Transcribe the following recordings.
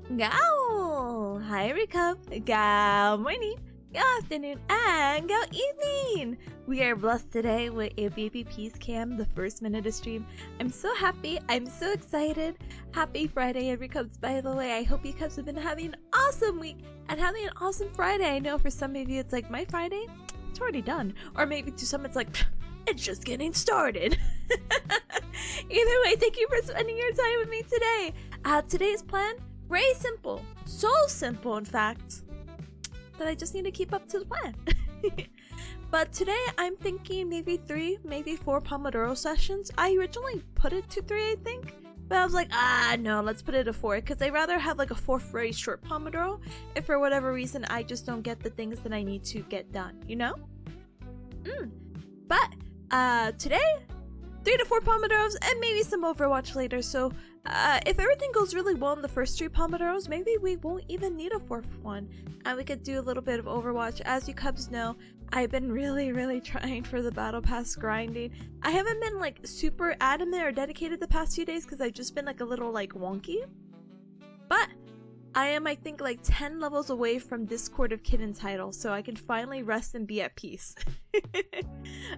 Gao! Hi, Recap! Gao morning, Gao afternoon, and Gao evening! We are blessed today with a baby peace cam, the first minute of stream. I'm so happy, I'm so excited. Happy Friday, every Cubs, by the way. I hope you Cubs have been having an awesome week and having an awesome Friday. I know for some of you it's like, my Friday? It's already done. Or maybe to some it's like, it's just getting started. Either way, thank you for spending your time with me today. Today's plan? Very simple. So simple, in fact, that I just need to keep up to the plan. But today I'm thinking maybe 3, maybe 4 Pomodoro sessions. I originally put it to 3, I think. But I was like, no, let's put it to 4. Because I'd rather have like a 4 very short Pomodoro if for whatever reason I just don't get the things that I need to get done, you know? But today, 3 to 4 Pomodoros and maybe some Overwatch later. So if everything goes really well in the first 3 Pomodoros, maybe we won't even need a 4th one. And we could do a little bit of Overwatch. As you Cubs know, I've been really trying for the Battle Pass grinding. I haven't been like super adamant or dedicated the past few days because I've just been like a little like wonky. But I am, I think, like 10 levels away from Discord of Kitten title, so I can finally rest and be at peace.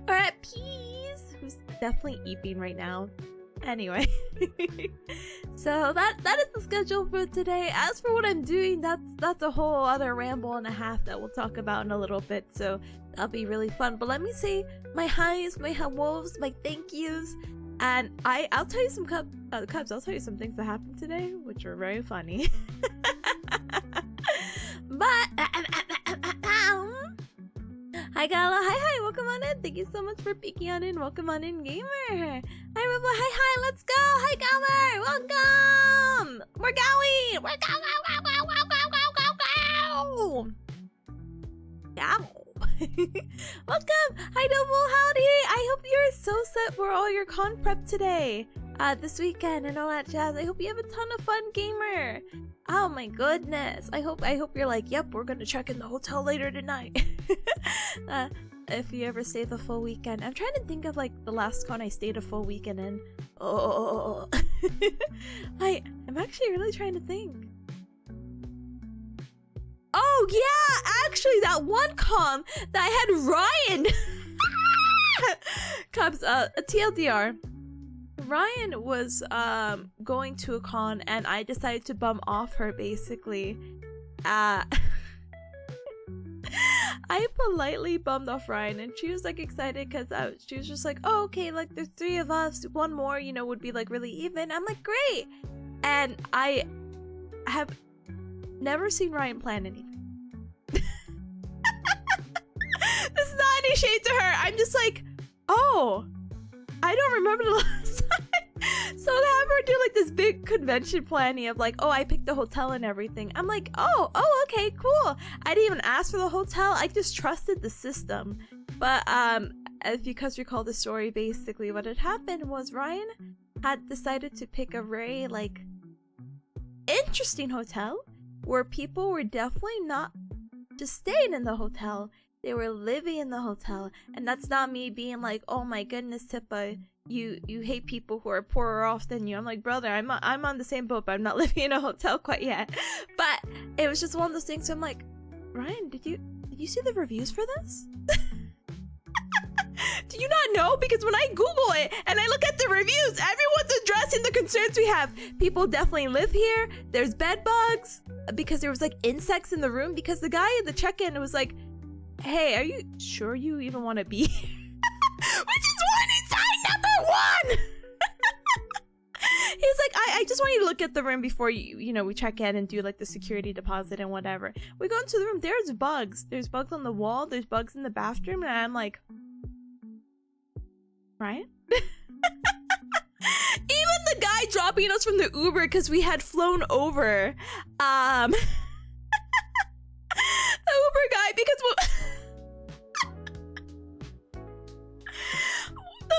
Or at peace! Who's definitely eeping right now. Anyway. So that is the schedule for today. As for what I'm doing, that's a whole other ramble and a half that we'll talk about in a little bit, so that'll be really fun. But let me say my highs, my hellos, my thank yous. And I'll tell you some Cubs, I'll tell you some things that happened today, which were very funny. But hi Gala, hi, welcome on in. Thank you so much for peeking on in. Welcome on in, gamer. Hi Rebel, hi, let's go. Hi Gamer, welcome. We're going. We're go. Welcome! Hi Noble, howdy! I hope you're so set for all your con prep today, this weekend and all that jazz. I hope you have a ton of fun, gamer. Oh my goodness! I hope you're like, yep, we're gonna check in the hotel later tonight. If you ever stay the full weekend, I'm trying to think of like the last con I stayed a full weekend in. Oh, I'm actually really trying to think. Oh yeah, actually that one con that I had Ryan. Cubs, a TLDR. Ryan was going to a con and I decided to bum off her basically. I politely bummed off Ryan and she was like excited because she was just like, oh okay, like there's 3 of us, one more, you know, would be like really even. I'm like, great. And I have never seen Ryan plan anything. This is not any shade to her. I'm just like, oh, I don't remember the last time. So to have her do like this big convention planning of like, oh, I picked the hotel and everything. I'm like, oh, okay, cool. I didn't even ask for the hotel. I just trusted the system. But if you guys recall the story, basically what had happened was Ryan had decided to pick a very like interesting hotel where people were definitely not just staying in the hotel, they were living in the hotel. And that's not me being like, oh my goodness, Tippa, you hate people who are poorer off than you. I'm like, brother, I'm on the same boat, but I'm not living in a hotel quite yet. But it was just one of those things. So I'm like, Ryan, did you see the reviews for this? Do you not know? Because when I Google it and I look at the reviews, everyone's addressing the concerns we have. People definitely live here. There's bed bugs because there was like insects in the room because the guy in the check-in was like, hey, are you sure you even want to be here? Which is warning sign number 1! He's like, I just want you to look at the room before you know, we check in and do like the security deposit and whatever. We go into the room, there's bugs. There's bugs on the wall, there's bugs in the bathroom, and I'm like, Ryan? Even the guy dropping us from the Uber because we had flown over the Uber guy because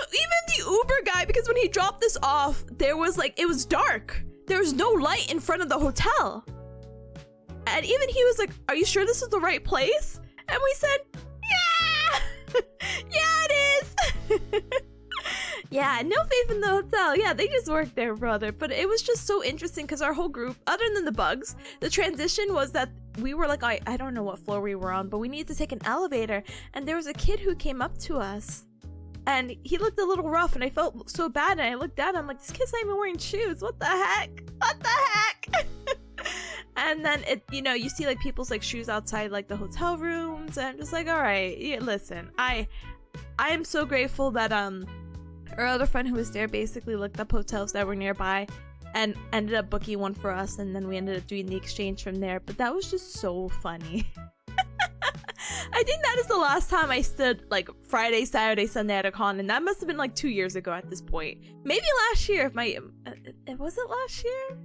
even the Uber guy, because when he dropped us off, there was like, it was dark, there was no light in front of the hotel, and even he was like, are you sure this is the right place? And we said, yeah. Yeah, it is. Yeah, no faith in the hotel. Yeah, they just worked there, brother. But it was just so interesting because our whole group, other than the bugs, the transition was that we were like, I don't know what floor we were on, but we needed to take an elevator. And there was a kid who came up to us. And he looked a little rough, and I felt so bad. And I looked down, and I'm like, this kid's not even wearing shoes. What the heck? What the heck? And then you see like people's like shoes outside like the hotel rooms. And I'm just like, all right, yeah, listen, I am so grateful that our other friend who was there basically looked up hotels that were nearby and ended up booking one for us, and then we ended up doing the exchange from there. But that was just so funny. I think that is the last time I stood like Friday, Saturday, Sunday at a con, and that must have been like 2 years ago at this point. Maybe last year, if my was it last year?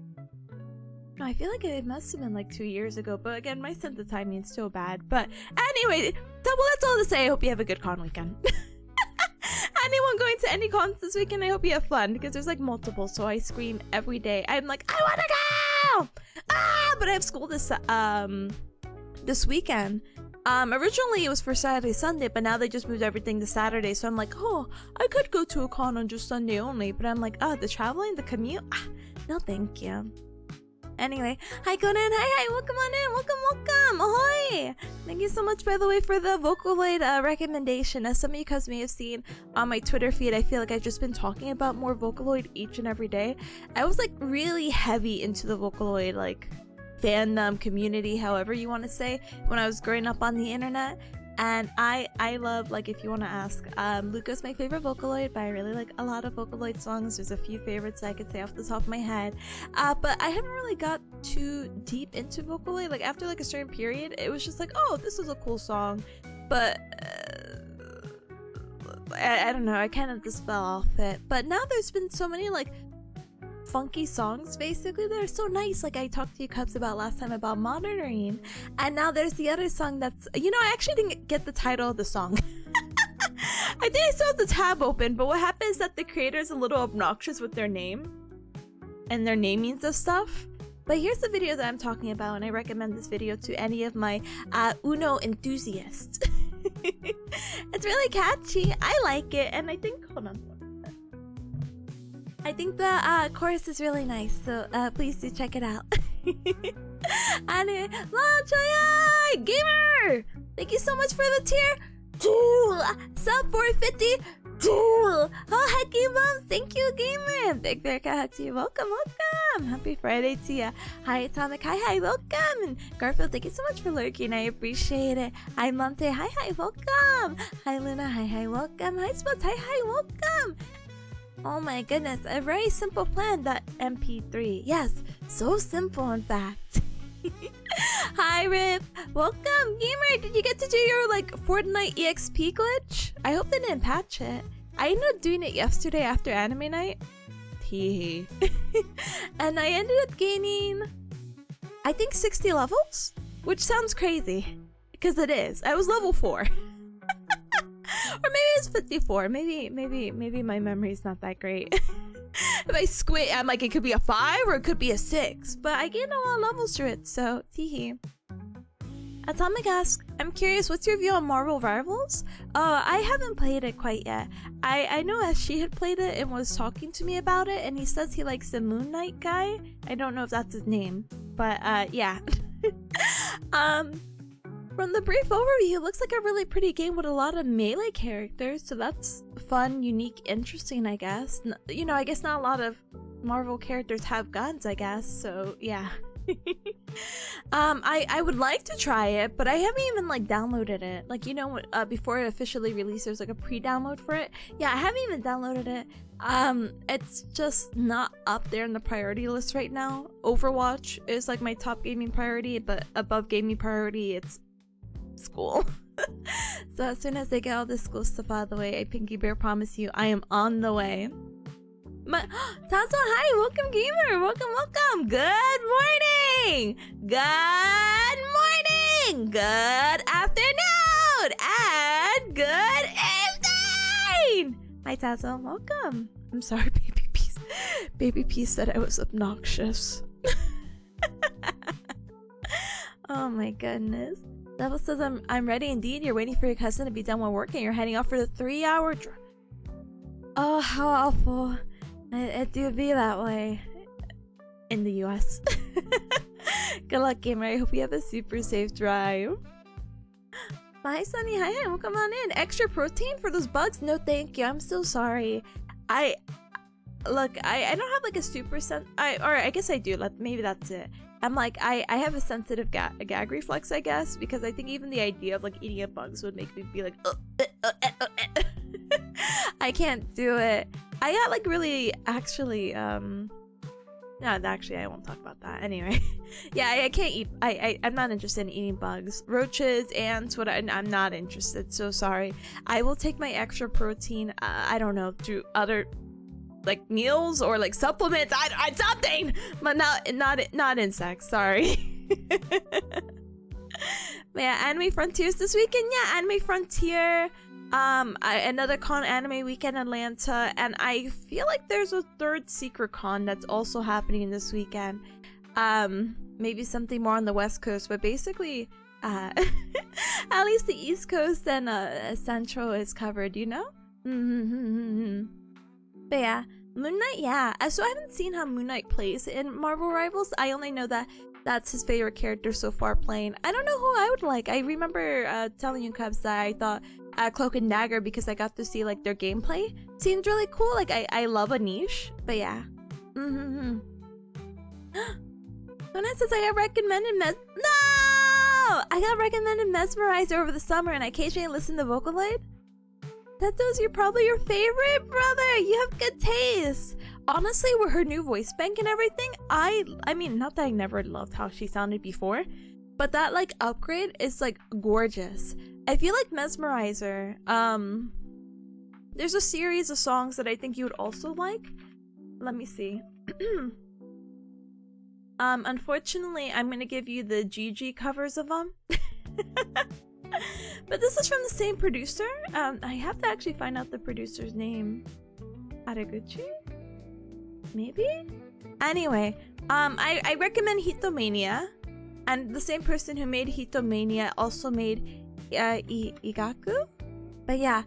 No, I feel like it must have been like 2 years ago, but again, my sense of timing is so bad. But anyway, well, that's all to say. I hope you have a good con weekend. Anyone going to any cons this weekend, I hope you have fun, because there's like multiple, so I scream every day. I'm like, I want to go! But I have school this weekend. Originally it was for Saturday, Sunday, but now they just moved everything to Saturday, so I'm like, oh, I could go to a con on just Sunday only, but I'm like, the traveling, the commute? No thank you. Anyway, hi Conan, hi, welcome on in, welcome, ahoy! Thank you so much, by the way, for the Vocaloid recommendation. As some of you guys may have seen on my Twitter feed, I feel like I've just been talking about more Vocaloid each and every day. I was like really heavy into the Vocaloid like fandom community, however you want to say, when I was growing up on the internet. And I love, like, if you want to ask, Luca's my favorite Vocaloid, but I really like a lot of Vocaloid songs. There's a few favorites I could say off the top of my head, but I haven't really got too deep into Vocaloid. Like, after like a certain period, it was just like, oh, this is a cool song, but I don't know, I kind of just fell off it. But now there's been so many like funky songs basically that are so nice. Like I talked to you Cubs about last time about monitoring, and now there's the other song that's, I actually didn't get the title of the song. I think I still have the tab open, but what happens is that the creator is a little obnoxious with their name and their namings of stuff. But here's the video that I'm talking about, and I recommend this video to any of my Uno enthusiasts. It's really catchy, I like it, and I think, hold on, I think the chorus is really nice, so please do check it out. Anyway, Launchoy Gamer! Thank you so much for the tier 2! Sub 450! 2! Oh, hecky bums! Thank you, Gamer! Big Bearcat hug to you. Welcome, welcome! Happy Friday to you. Hi, Atomic. Hi, welcome! And Garfield, thank you so much for lurking. I appreciate it. Hi, Monte. Hi, welcome! Hi, Luna. Hi, welcome. Hi, Spots. Hi, welcome! Oh my goodness, a very simple plan, that MP3. Yes, so simple in fact. Hi Rip, welcome Gamer. Did you get to do your like Fortnite EXP glitch? I hope they didn't patch it. I ended up doing it yesterday after anime night. Teehee. And I ended up gaining, I think 60 levels, which sounds crazy because it is. I was level 4. Or maybe it's 54. Maybe my memory's not that great. If I squint, I'm like, it could be a 5 or it could be a 6. But I gained a lot of levels through it, so teehee. Atomic asks, I'm curious, what's your view on Marvel Rivals? I haven't played it quite yet. I know as she had played it and was talking to me about it, and he says he likes the Moon Knight guy. I don't know if that's his name, but yeah. From the brief overview, it looks like a really pretty game with a lot of melee characters, so that's fun, unique, interesting, I guess. I guess not a lot of Marvel characters have guns, I guess, so yeah. I would like to try it, but I haven't even like downloaded it. Like, before it officially released, there's like a pre-download for it. Yeah, I haven't even downloaded it. It's just not up there in the priority list right now. Overwatch is like my top gaming priority, but above gaming priority, it's school. So as soon as they get all this school stuff out of the way, I pinky bear promise you I am on the way. Tazo, hi, welcome Gamer, welcome. Good morning, good afternoon, and good evening. Hi Tazo, welcome. I'm sorry, baby P said I was obnoxious. Oh my goodness. Devil says I'm ready indeed. You're waiting for your cousin to be done with work and you're heading off for the 3-hour drive. Oh, how awful. It do be that way. In the US. Good luck, gamer. I hope you have a super safe drive. Hi, Sunny. Hi, welcome on in. Extra protein for those bugs? No, thank you. I'm so sorry. Look, I don't have like a super or I guess I do. Maybe that's it. I'm like, I have a sensitive gag reflex, I guess, because I think even the idea of like eating at bugs would make me be like, I can't do it. I got like really, actually, no, actually, I won't talk about that. Anyway, yeah, I can't eat. I'm not interested in eating bugs, roaches, ants. I'm not interested. So sorry. I will take my extra protein. I don't know, through other like meals or like supplements. I something, but not insects. Sorry. But yeah, Anime Frontiers this weekend. Yeah, Anime Frontier. Another con anime weekend Atlanta, and I feel like there's a third secret con that's also happening this weekend. Maybe something more on the West Coast, but basically, at least the East Coast and Central is covered, you know? But yeah, Moon Knight, yeah. So I haven't seen how Moon Knight plays in Marvel Rivals. I only know that that's his favorite character so far playing. I don't know who I would like. I remember telling you, Cubs, that I thought Cloak and Dagger, because I got to see like their gameplay. Seems really cool. Like I love a niche, but yeah. When it says I got recommended No! I got recommended Mesmerizer over the summer, and I occasionally listen to Vocaloid. That those are probably your favorite, brother. You have good taste. Honestly, with her new voice bank and everything, I mean, not that I never loved how she sounded before, but that like upgrade is like gorgeous. I feel like Mesmerizer, there's a series of songs that I think you would also like. Let me see. Unfortunately, I'm gonna give you the GG covers of them. But this is from the same producer. I have to actually find out the producer's name. Haraguchi? Maybe? Anyway, I recommend Hitomania. And the same person who made Hitomania also made Igaku? But yeah,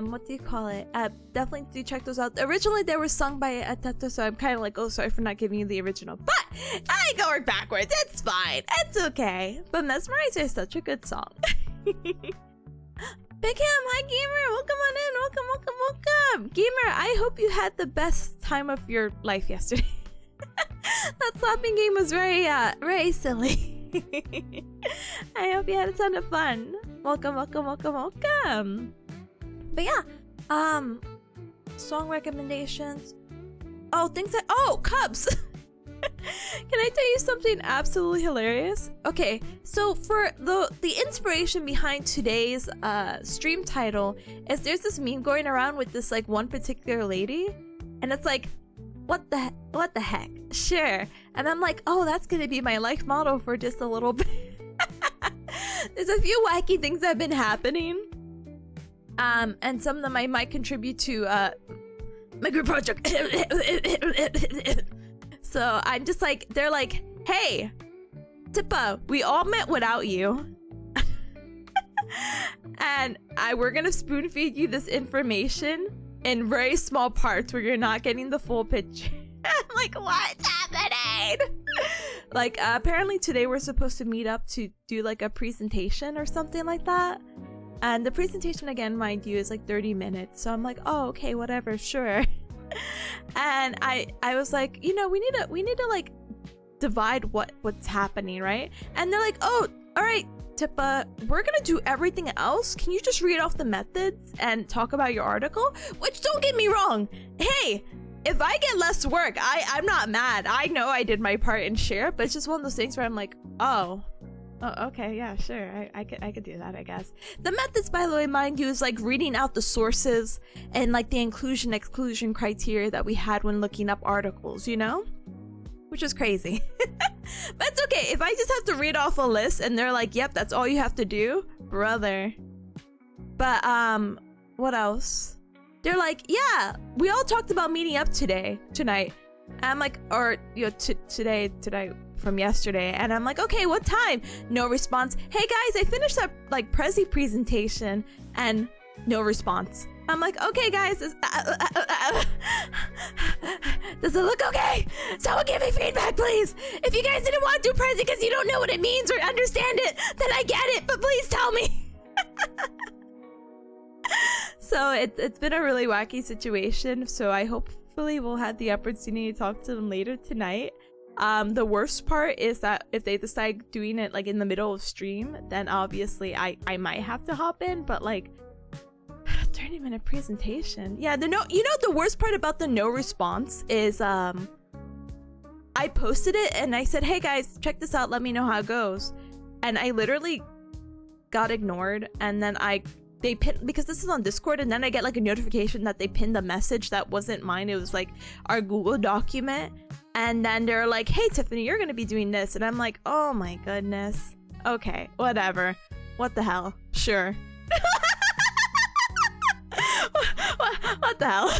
what do you call it? Definitely do check those out. Originally, they were sung by Ateta, so I'm kind of like, oh, sorry for not giving you the original. But I go work backwards. It's fine. It's okay. But Mesmerizer is such a good song. Big Ham, hi gamer. Welcome on in. Welcome. Gamer, I hope you had the best time of your life yesterday. That slapping game was very silly. I hope you had a ton of fun. Welcome. But yeah, song recommendations. Oh, Cubs. Can I tell you something absolutely hilarious? Okay, so for the inspiration behind today's stream title is there's this meme going around with this like one particular lady, and it's like, what the heck? Sure. And I'm like, oh, that's gonna be my life motto for just a little bit. There's a few wacky things that have been happening. And some of them I might contribute to my group project. So I'm just like, they're like, hey, Tippa, we all met without you. And we're gonna spoon feed you this information in very small parts where you're not getting the full picture. I'm like, what's happening? Like, apparently today we're supposed to meet up to do like a presentation or something like that. And the presentation, again, mind you, is like 30 minutes. So I'm like, oh, okay, whatever, sure. And I was like, you know, we need to like divide what's happening, right? And they're like, oh, all right, Tippa, we're gonna do everything else. Can you just read off the methods and talk about your article? Which, don't get me wrong, hey, if I get less work, I'm not mad. I know I did my part and share, but it's just one of those things where I'm like, oh, okay, yeah, sure, I could do that, I guess. The methods, by the way, mind you, is like reading out the sources and like the inclusion-exclusion criteria that we had when looking up articles, you know? Which is crazy. But it's okay, if I just have to read off a list and they're like, yep, that's all you have to do, brother. But, what else? They're like, yeah, we all talked about meeting up tonight. And I'm like, or, you know, today from yesterday. And I'm like, okay, what time? No response. Hey guys, I finished that like Prezi presentation, and no response. I'm like, okay, guys, does it look okay? Someone give me feedback, please. If you guys didn't want to do Prezi because you don't know what it means or understand it, then I get it, but please tell me. So it's been a really wacky situation. So I hopefully will have the opportunity to talk to them later tonight. The worst part is that if they decide doing it like in the middle of stream, then obviously I might have to hop in, but like 30-minute presentation. Yeah, you know the worst part about the no response is I posted it and I said, hey guys, check this out, let me know how it goes. And I literally got ignored, and then they pinned, because this is on Discord, and then I get like a notification that they pinned a message that wasn't mine. It was like our Google document, and then they're like, hey Tiffany, you're gonna be doing this, and I'm like, oh my goodness, okay, whatever, what the hell, sure. What the hell?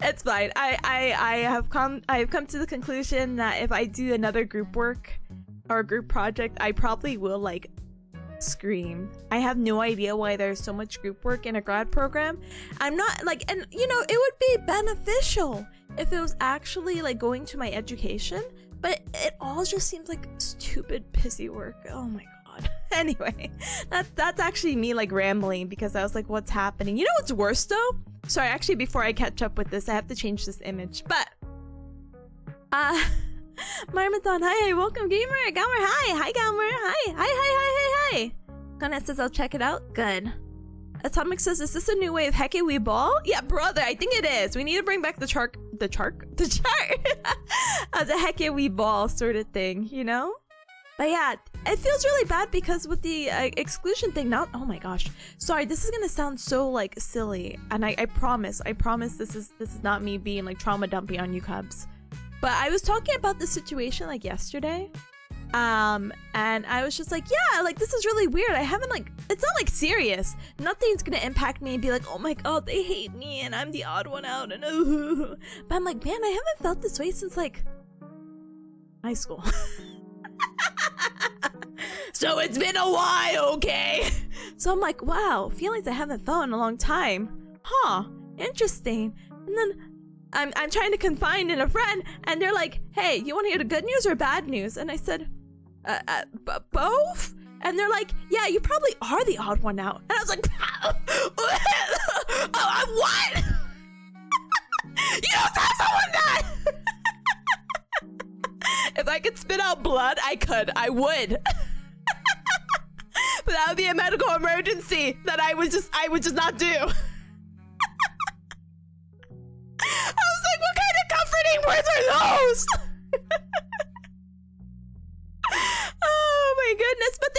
It's fine. I have come to the conclusion that if I do another group work or group project, I probably will like scream. I have no idea why there's so much group work in a grad program. I'm not like, and you know, it would be beneficial if it was actually like going to my education, but it all just seems like stupid pissy work. Oh my god. Anyway, that's actually me like rambling because I was like, what's happening? You know what's worse though? Sorry, actually before I catch up with this, I have to change this image. But Marmathon, hi, welcome gamer. Galmer, hi Galmer, hi. Gunnet says I'll check it out. Good. Atomic says, is this a new way of Heke We Ball? Yeah, brother, I think it is. We need to bring back the chart the Heke We Ball sort of thing, you know? But yeah, it feels really bad because with the exclusion thing, oh my gosh. Sorry, this is gonna sound so like silly, and I promise this is not me being like trauma dumping on you cubs. But I was talking about the situation like yesterday, and I was just like, yeah, like this is really weird. I haven't like, it's not like serious. Nothing's gonna impact me and be like, oh my god, they hate me and I'm the odd one out, and but I'm like, man, I haven't felt this way since like high school. So it's been a while, okay? So I'm like, wow, feelings I haven't felt in a long time. Huh, interesting. And then I'm trying to confide in a friend, and they're like, hey, you want to hear the good news or bad news? And I said, both? And they're like, yeah, you probably are the odd one out. And I was like, I'm what? You don't tell someone that! If I could spit out blood, I would. But that would be a medical emergency that I would just not do. I was like, what kind of comforting words are those? Oh my goodness. But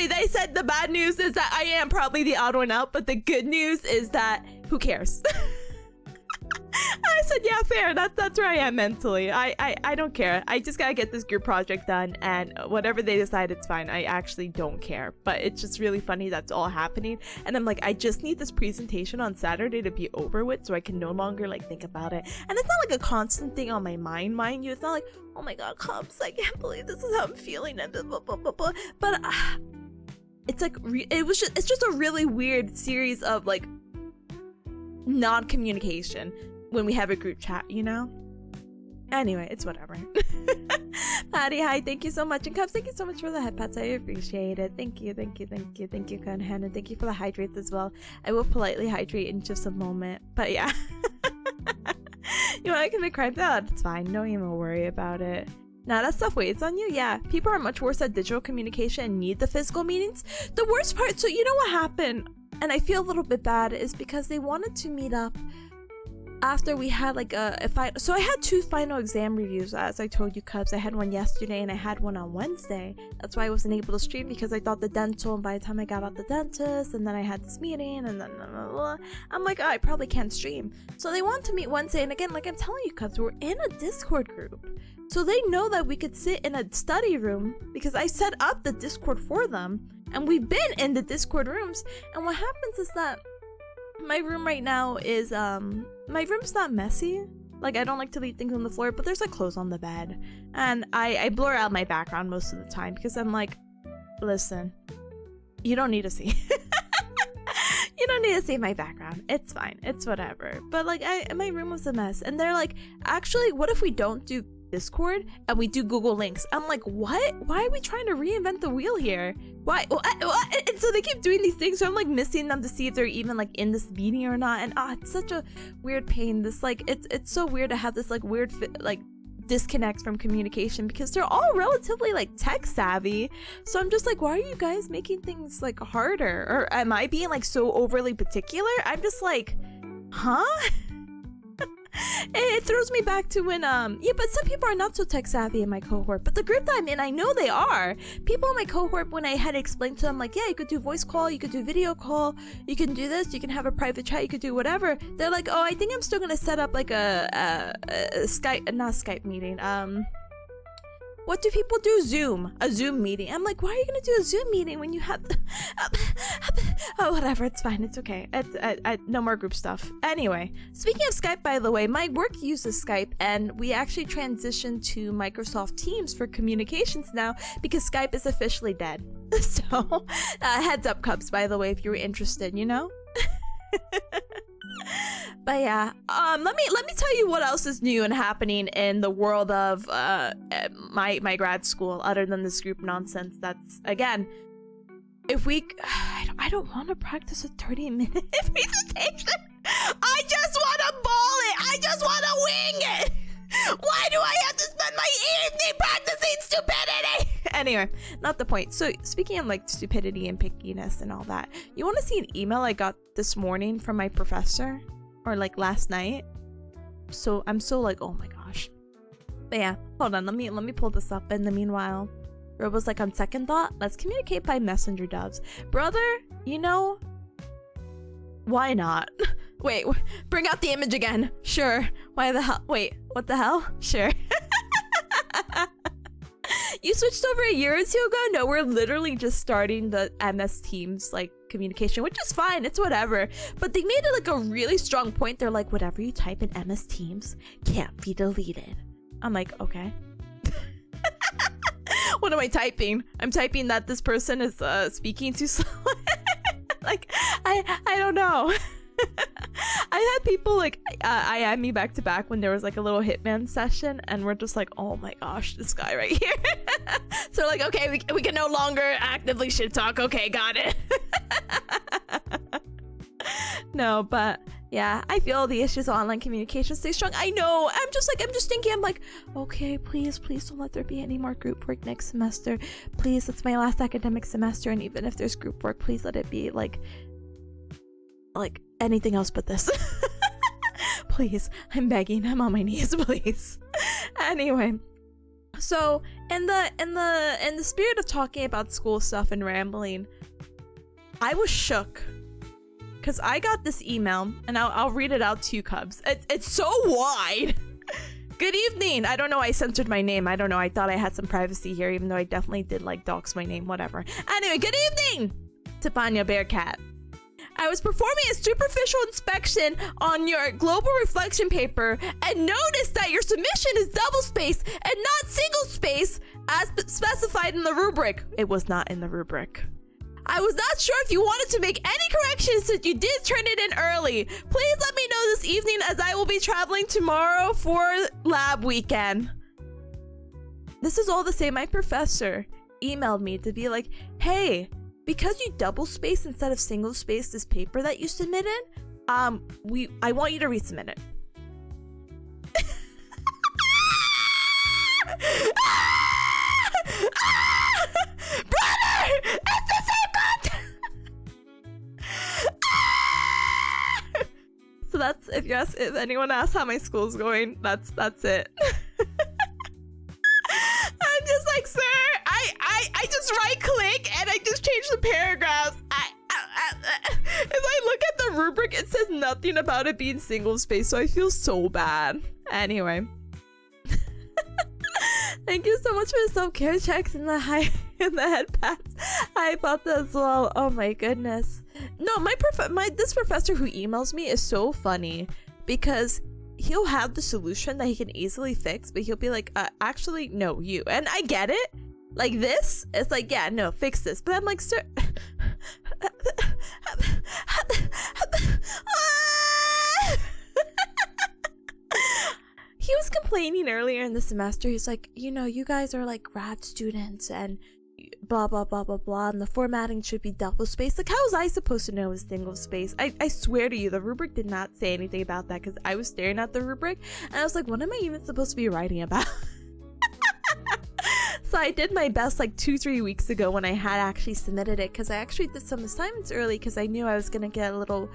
they said the bad news is that I am probably the odd one out, but the good news is that who cares? I said, yeah, fair. That's where I am mentally. I don't care. I just gotta get this group project done, and whatever they decide, it's fine. I actually don't care. But it's just really funny that's all happening. And I'm like, I just need this presentation on Saturday to be over with so I can no longer like think about it. And it's not like a constant thing on my mind, mind you. It's not like, oh my god, Cubs, I can't believe this is how I'm feeling, and blah, blah, blah, blah, blah. But it's like it's just a really weird series of like non-communication when we have a group chat, you know? Anyway, it's whatever. Patty, hi, thank you so much. And Cubs, thank you so much for the head pats. I appreciate it. Thank you, Gunhan, and thank you for the hydrates as well. I will politely hydrate in just a moment. But yeah. You want to commit crimes? Oh, it's fine. Don't even worry about it. Nah, that stuff weighs on you. Yeah, people are much worse at digital communication and need the physical meetings. The worst part, so you know what happened? And I feel a little bit bad, is because they wanted to meet up after we had like a final. So I had 2 final exam reviews, as I told you Cubs. I had one yesterday and I had one on Wednesday. That's why I wasn't able to stream, because I thought the dental, and by the time I got out the dentist and then I had this meeting and then I'm like, oh, I probably can't stream. So they want to meet Wednesday, and again, like I'm telling you Cubs, we're in a Discord group. So they know that we could sit in a study room because I set up the Discord for them, and we've been in the Discord rooms. And what happens is that my room right now is my room's not messy. Like, I don't like to leave things on the floor, but there's like clothes on the bed, and I blur out my background most of the time because I'm like, listen, you don't need to see. You don't need to see my background. It's fine. It's whatever. But like, my room was a mess. And they're like, actually, what if we don't do Discord and we do Google Links? I'm like, what? Why are we trying to reinvent the wheel here? Why? What? And so they keep doing these things, so I'm like missing them to see if they're even like in this meeting or not. And it's such a weird pain. This like, it's so weird to have this like weird like disconnect from communication, because they're all relatively like tech savvy. So I'm just like, why are you guys making things like harder? Or am I being like so overly particular? I'm just like, huh? It throws me back to when yeah, but some people are not so tech savvy in my cohort, but the group that I'm in, I know they are. People in my cohort, when I had explained to them like, yeah, you could do voice call, you could do video call, you can do this, you can have a private chat, you could do whatever, they're like, oh, I think I'm still gonna set up like a Skype, not Skype meeting, what do people do? Zoom. A Zoom meeting. I'm like, why are you gonna do a Zoom meeting when you have oh, whatever, it's fine, it's okay. No more group stuff. Anyway, speaking of Skype, by the way, my work uses Skype, and we actually transitioned to Microsoft Teams for communications now because Skype is officially dead. So, heads up, Cubs, by the way, if you're interested, you know? But yeah, let me tell you what else is new and happening in the world of my grad school, other than this group nonsense. That's, again, if we, I don't want to practice a 30-minute presentation. I just want to ball it. I just want to wing it. Why do I have to spend my evening practicing stupidity? Anyway, not the point. So speaking of like stupidity and pickiness and all that, you want to see an email I got this morning from my professor? Or like last night. So I'm so like, oh my gosh. But yeah, hold on, let me pull this up. In the meanwhile, Robo's like, on second thought, let's communicate by messenger doves. Brother, you know, why not? Wait, bring out the image again. Sure. Why the hell? Wait, what the hell? Sure. You switched over a year or two ago? No, we're literally just starting the MS Teams like communication, which is fine, it's whatever. But they made it like a really strong point. They're like, whatever you type in MS Teams can't be deleted. I'm like, okay. What am I typing? I'm typing that this person is speaking too slow. Like, I don't know. I had people like IM me back to back when there was like a little Hitman session, and we're just like, oh my gosh, this guy right here. So like, okay, we can no longer actively shit talk. Okay, got it. No, but yeah, I feel the issues of online communication stay strong. I know. I'm just thinking, I'm like, okay, please don't let there be any more group work next semester. Please, it's my last academic semester, and even if there's group work, please let it be like anything else but this. Please, I'm begging, I'm on my knees, please. Anyway, so in the spirit of talking about school stuff and rambling, I was shook because I got this email, and I'll read it out to you, Cubs. It's so wide. Good evening. I don't know, I censored my name. I don't know, I thought I had some privacy here, even though I definitely did like dox my name, whatever. Anyway, good evening, Tipanya Bearcat. I was performing a superficial inspection on your global reflection paper and noticed that your submission is double space and not single space as specified in the rubric. It was not in the rubric. I was not sure if you wanted to make any corrections since you did turn it in early. Please let me know this evening as I will be traveling tomorrow for lab weekend. This is all to say my professor emailed me to be like, hey, because you double space instead of single space this paper that you submitted, I want you to resubmit it. Brother! It's the same content! So that's, if anyone asks how my school's going, that's it. I'm just like, sir, I just right click and I just change the paragraphs. If I look at the rubric, it says nothing about it being single space, so I feel so bad. Anyway. Thank you so much for the self-care checks and the head pats. I thought that as well. Oh my goodness. No, this professor who emails me is so funny because he'll have the solution that he can easily fix, but he'll be like, actually, no, you. And I get it. Like this, it's like, yeah, no, fix this. But I'm like, sir, complaining earlier in the semester. He's like, you know, you guys are like grad students and blah blah blah blah blah, and the formatting should be double space. Like, how was I supposed to know it was single space? I swear to you, the rubric did not say anything about that, because I was staring at the rubric and I was like, what am I even supposed to be writing about? So I did my best like 2-3 weeks ago when I had actually submitted it, because I actually did some assignments early because I knew I was gonna get a little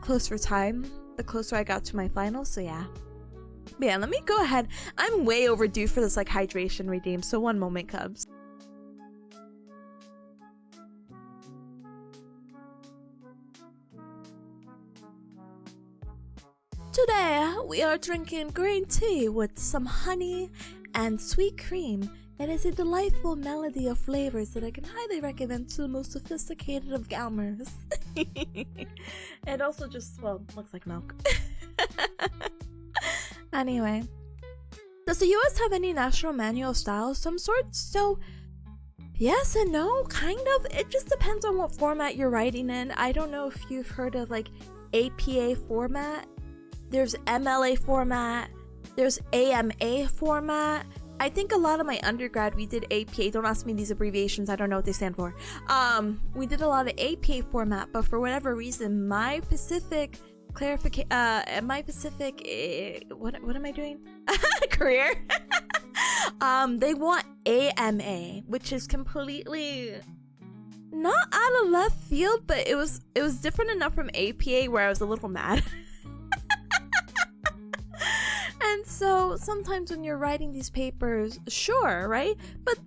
close for time the closer I got to my finals. So yeah. But yeah, let me go ahead. I'm way overdue for this like hydration redeem, so one moment, Cubs. Today we are drinking green tea with some honey and sweet cream. It is a delightful melody of flavors that I can highly recommend to the most sophisticated of gamers. It also just, well, looks like milk. Anyway, does the US have any national manual of style of some sort? So, yes and no, kind of. It just depends on what format you're writing in. I don't know if you've heard of like APA format. There's MLA format. There's AMA format. I think a lot of my undergrad, we did APA. Don't ask me these abbreviations. I don't know what they stand for. We did a lot of APA format, but for whatever reason, my Pacific clarification, what am I doing? Career. They want AMA, which is completely not out of left field, but it was different enough from APA where I was a little mad. And so sometimes when you're writing these papers, sure, right? But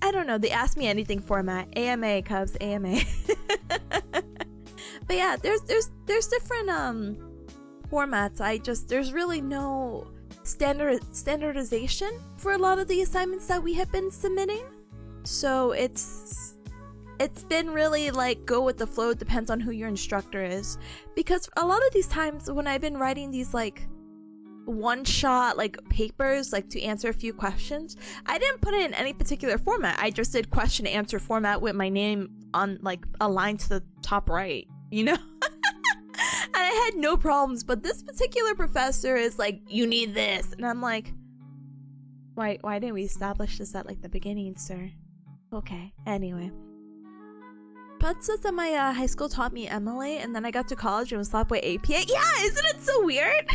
I don't know. They ask me anything format. AMA, Cubs, AMA. But yeah, there's different formats. There's really no standardization for a lot of the assignments that we have been submitting. So it's been really like go with the flow. It depends on who your instructor is. Because a lot of these times when I've been writing these like one-shot like papers like to answer a few questions, I didn't put it in any particular format. I just did question answer format with my name on like aligned to the top right, you know. And I had no problems. But this particular professor is like, you need this, and I'm like, why didn't we establish this at like the beginning, sir? Okay, anyway. But says that my high school taught me MLA, and then I got to college and was slapped with APA. Yeah, isn't it so weird?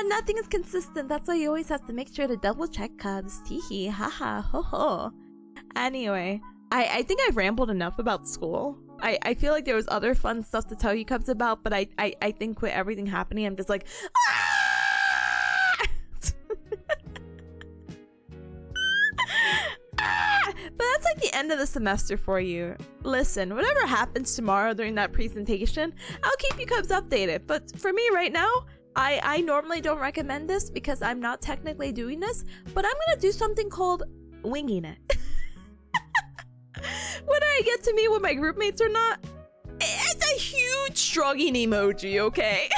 Nothing is consistent. That's why you always have to make sure to double check, Cubs. Teehee, haha, ho ho. Anyway, I think I've rambled enough about school. I feel like there was other fun stuff to tell you, Cubs, about, but I think with everything happening, I'm just like, ah! But that's like the end of the semester for you. Listen, whatever happens tomorrow during that presentation, I'll keep you Cubs updated. But for me right now, I normally don't recommend this because I'm not technically doing this, but I'm gonna do something called winging it. Whether I get to meet with my group mates or not, it's a huge shrugging emoji, okay?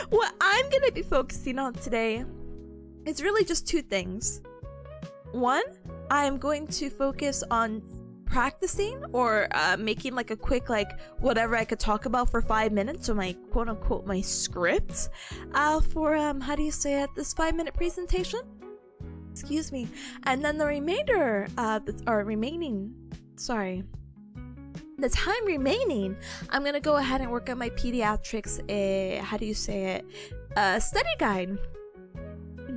What I'm gonna be focusing on today is really just two things. One, I'm going to focus on practicing or making like a quick like whatever I could talk about for 5 minutes, so my quote unquote my script for how do you say it, this 5-minute presentation, excuse me. And then the remainder the time remaining, I'm gonna go ahead and work on my pediatrics how do you say it, study guide.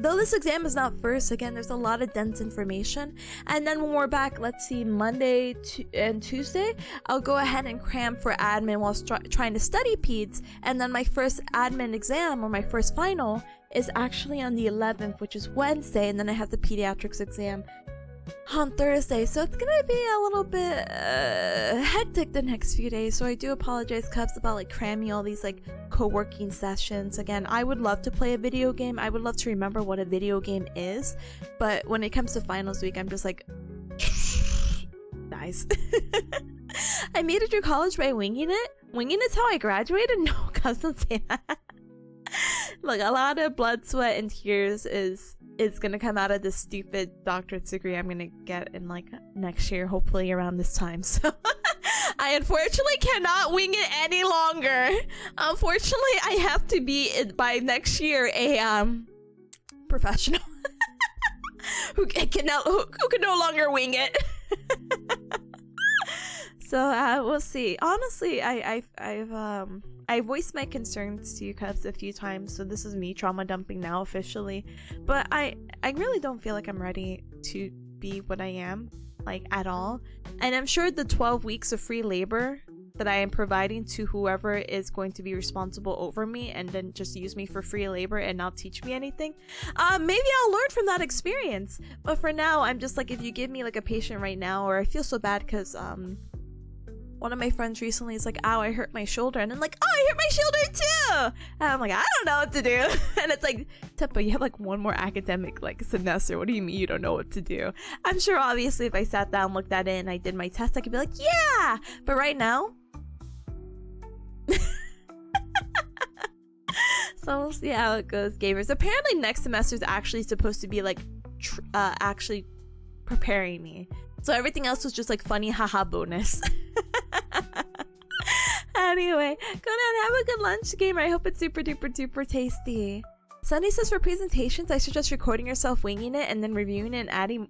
Though this exam is not first, again, there's a lot of dense information. And then when we're back, let's see, Monday and Tuesday, I'll go ahead and cram for admin while trying to study peds. And then my first admin exam, or my first final, is actually on the 11th, which is Wednesday. And then I have the pediatrics exam on Thursday. So it's gonna be a little bit hectic the next few days. So I do apologize, Cubs, about like cramming all these like co-working sessions. Again, I would love to play a video game. I would love to remember what a video game is, but when it comes to finals week, I'm just like guys. I made it through college by winging it. Winging is how I graduated? No, Cubs, don't say that. Look, a lot of blood, sweat, and tears is gonna come out of this stupid doctorate degree I'm gonna get in like next year, hopefully around this time. So I unfortunately cannot wing it any longer. Unfortunately, I have to be by next year a professional who can no longer wing it. So we'll see. Honestly, I voiced my concerns to you guys a few times, so this is me trauma dumping now officially. But I really don't feel like I'm ready to be what I am, like, at all. And I'm sure the 12 weeks of free labor that I am providing to whoever is going to be responsible over me and then just use me for free labor and not teach me anything, maybe I'll learn from that experience. But for now, I'm just like, if you give me like a patient right now, or I feel so bad because one of my friends recently is like, ow, I hurt my shoulder. And I'm like, oh, I hurt my shoulder too. And I'm like, I don't know what to do. And it's like, Tippa, you have like one more academic like semester. What do you mean you don't know what to do? I'm sure obviously if I sat down, looked at it, and I did my test, I could be like, yeah. But right now, so we'll see how it goes, gamers. Apparently next semester is actually supposed to be like actually preparing me. So everything else was just like funny haha bonus. Anyway, go down, have a good lunch, gamer. I hope it's super duper duper tasty. Sunny says for presentations, I suggest recording yourself winging it and then reviewing it and adding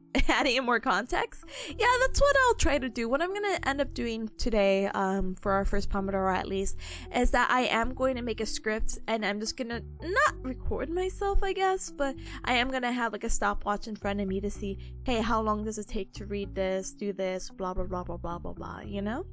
in more context. Yeah, that's what I'll try to do. What I'm gonna end up doing today, for our first Pomodoro at least, is that I am going to make a script and I'm just gonna not record myself, I guess, but I am gonna have like a stopwatch in front of me to see, hey, how long does it take to read this, do this, blah blah blah blah blah blah blah, you know?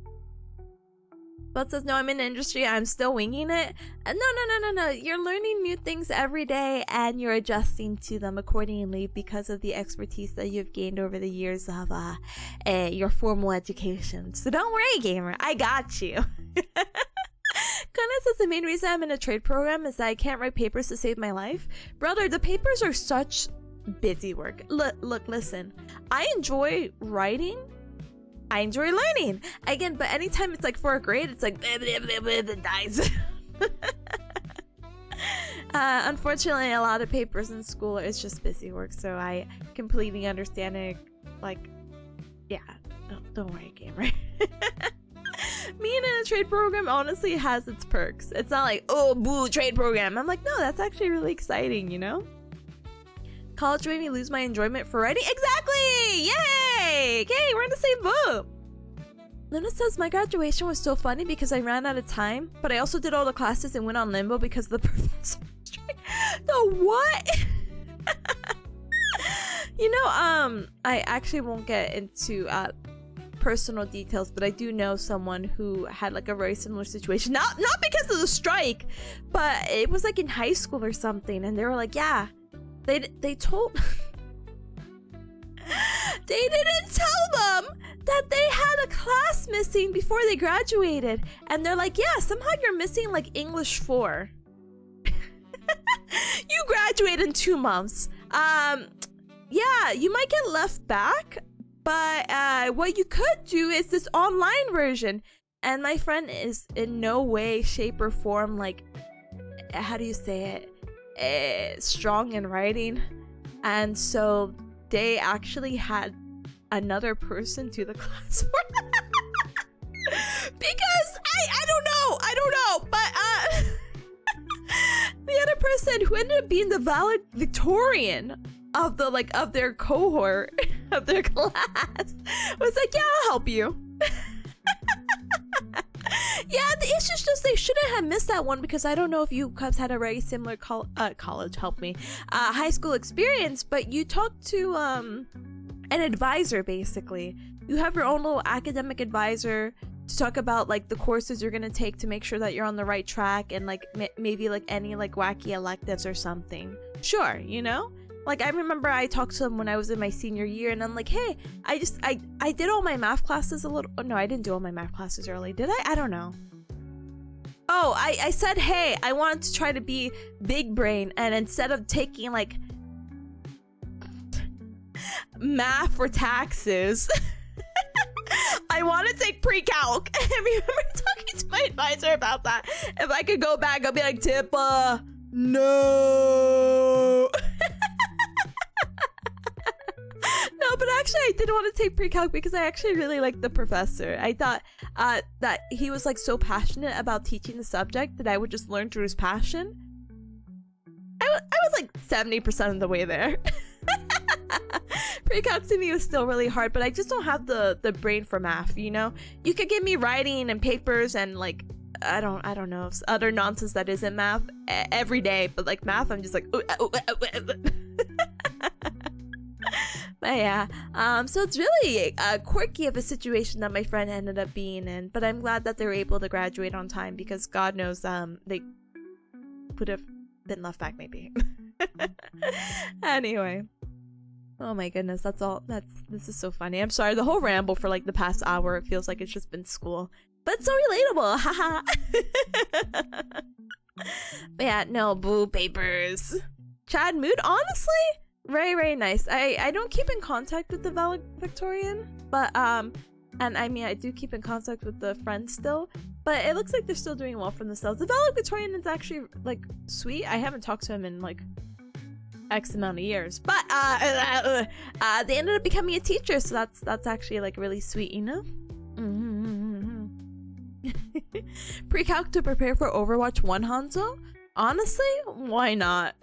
But says, no, I'm in the industry, I'm still winging it. No. You're learning new things every day and you're adjusting to them accordingly because of the expertise that you've gained over the years of your formal education. So don't worry, gamer. I got you. Kana says the main reason I'm in a trade program is that I can't write papers to save my life. Brother, the papers are such busy work. Look, listen. I enjoy writing. I enjoy learning again, but anytime it's like for a grade, it's like it dies. Unfortunately, a lot of papers in school is just busy work, so I completely understand it. Like, yeah, don't worry, gamer. Being in a trade program honestly has its perks. It's not like, oh, boo, trade program. I'm like, no, that's actually really exciting, you know? College made me lose my enjoyment for writing. Exactly! Yay! Okay, we're in the same boat. Luna says, my graduation was so funny because I ran out of time, but I also did all the classes and went on limbo because of the professor strike. The what? You know, I actually won't get into personal details, but I do know someone who had like a very similar situation. Not because of the strike, but it was like in high school or something, and they were like, yeah. They told they didn't tell them that they had a class missing before they graduated, and they're like, yeah, somehow you're missing like English 4. You graduate in 2 months. Yeah, you might get left back, but what you could do is this online version. And my friend is in no way, shape, or form like, how do you say it? Strong in writing, and so they actually had another person do the class for them. Because I don't know, but the other person who ended up being the valedictorian of their cohort of their class was like, yeah, I'll help you. Yeah, the issue's just they shouldn't have missed that one, because I don't know if you guys had a very similar high school experience, but you talk to an advisor. Basically, you have your own little academic advisor to talk about like the courses you're gonna take to make sure that you're on the right track, and like maybe like any like wacky electives or something. Sure, you know. Like, I remember I talked to him when I was in my senior year, and I'm like, hey, I did all my math classes a little... Oh, no, I didn't do all my math classes early. Did I? I don't know. Oh, I said, hey, I wanted to try to be big brain, and instead of taking, like, math for taxes, I want to take pre-calc. And I remember talking to my advisor about that. If I could go back, I'd be like, Tippa, no. No, but actually I didn't want to take pre-calc because I actually really liked the professor. I thought that he was like so passionate about teaching the subject that I would just learn through his passion. I was like 70% of the way there. Pre-calc to me was still really hard, but I just don't have the brain for math, you know? You could give me writing and papers and like I don't know, other nonsense that isn't math every day, but like math I'm just like But yeah, so it's really quirky of a situation that my friend ended up being in, but I'm glad that they were able to graduate on time because God knows they would have been left back maybe. Anyway, oh my goodness, this is so funny. I'm sorry, the whole ramble for like the past hour, it feels like it's just been school, but it's so relatable. Haha. But yeah, no, boo papers. Chad mood, honestly very, very nice. I don't keep in contact with the valedictorian, but and I mean I do keep in contact with the friends still, but it looks like they're still doing well for themselves. The valedictorian is actually like sweet. I haven't talked to him in like X amount of years, but they ended up becoming a teacher, so that's actually like really sweet, you know. Pre-calc to prepare for Overwatch 1, Hanzo? Honestly, why not?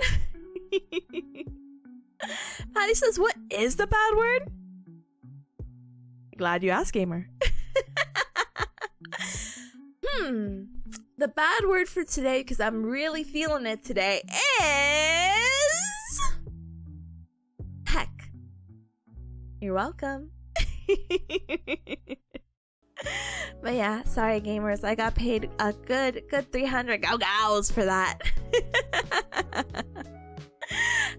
Patty says, what is the bad word? Glad you asked, gamer. The bad word for today, because I'm really feeling it today, is... heck. You're welcome. But yeah, sorry gamers, I got paid a good 300 gals for that.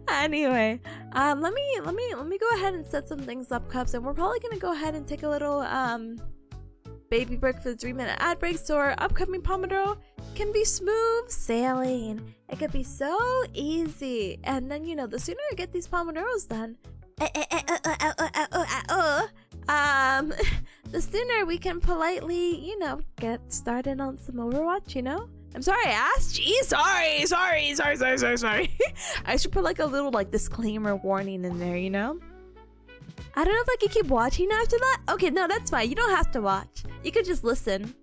Anyway, let me go ahead and set some things up, Cups, and we're probably gonna go ahead and take a little baby break for the 3-minute ad break, so our upcoming Pomodoro can be smooth sailing. It could be so easy, and then you know, the sooner I get these Pomodoros done, the sooner we can politely, you know, get started on some Overwatch, you know? I'm sorry I asked. Geez, sorry. I should put like a little like disclaimer warning in there, you know? I don't know if I can keep watching after that. Okay, no, that's fine. You don't have to watch. You could just listen.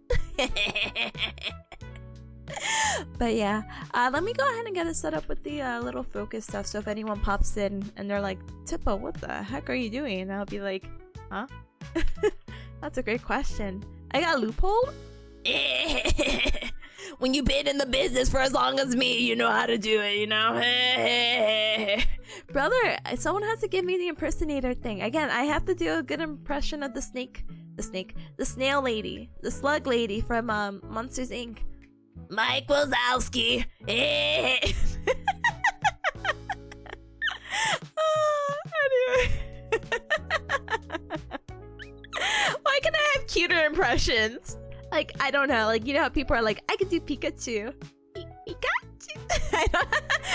But yeah, let me go ahead and get it set up with the little focus stuff. So if anyone pops in and they're like, Tippa, what the heck are you doing? And I'll be like, huh? That's a great question. I got a loophole? When you've been in the business for as long as me, you know how to do it, you know? Brother, someone has to give me the impersonator thing. Again, I have to do a good impression of the snail lady, the slug lady from Monsters Inc. Mike Wazowski. Anyway. Why can I have cuter impressions? Like, I don't know, like, you know how people are like, I could do Pikachu. Pikachu?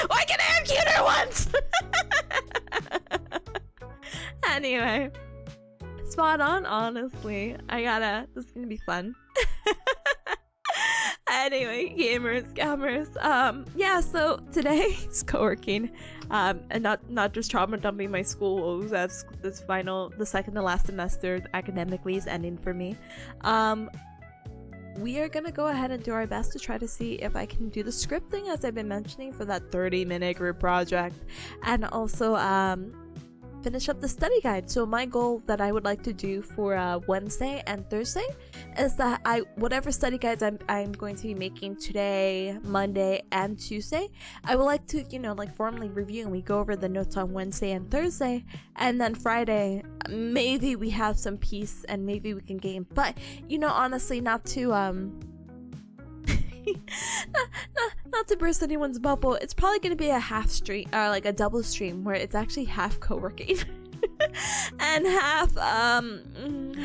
Why can I have cuter ones? Anyway. Spot on, honestly. This is gonna be fun. Anyway, gamers. Yeah, so today is co-working. And not just trauma dumping my school woes as the second to last semester academically is ending for me. We are gonna go ahead and do our best to try to see if I can do the scripting, as I've been mentioning, for that 30-minute group project, and also finish up the study guide. So my goal that I would like to do for Wednesday and Thursday is that whatever study guides I'm going to be making today, Monday, and Tuesday, I would like to, you know, like formally review, and we go over the notes on Wednesday and Thursday, and then Friday maybe we have some peace and maybe we can game. But you know, honestly, not to not to burst anyone's bubble, it's probably gonna be a half stream or like a double stream where it's actually half co-working and half how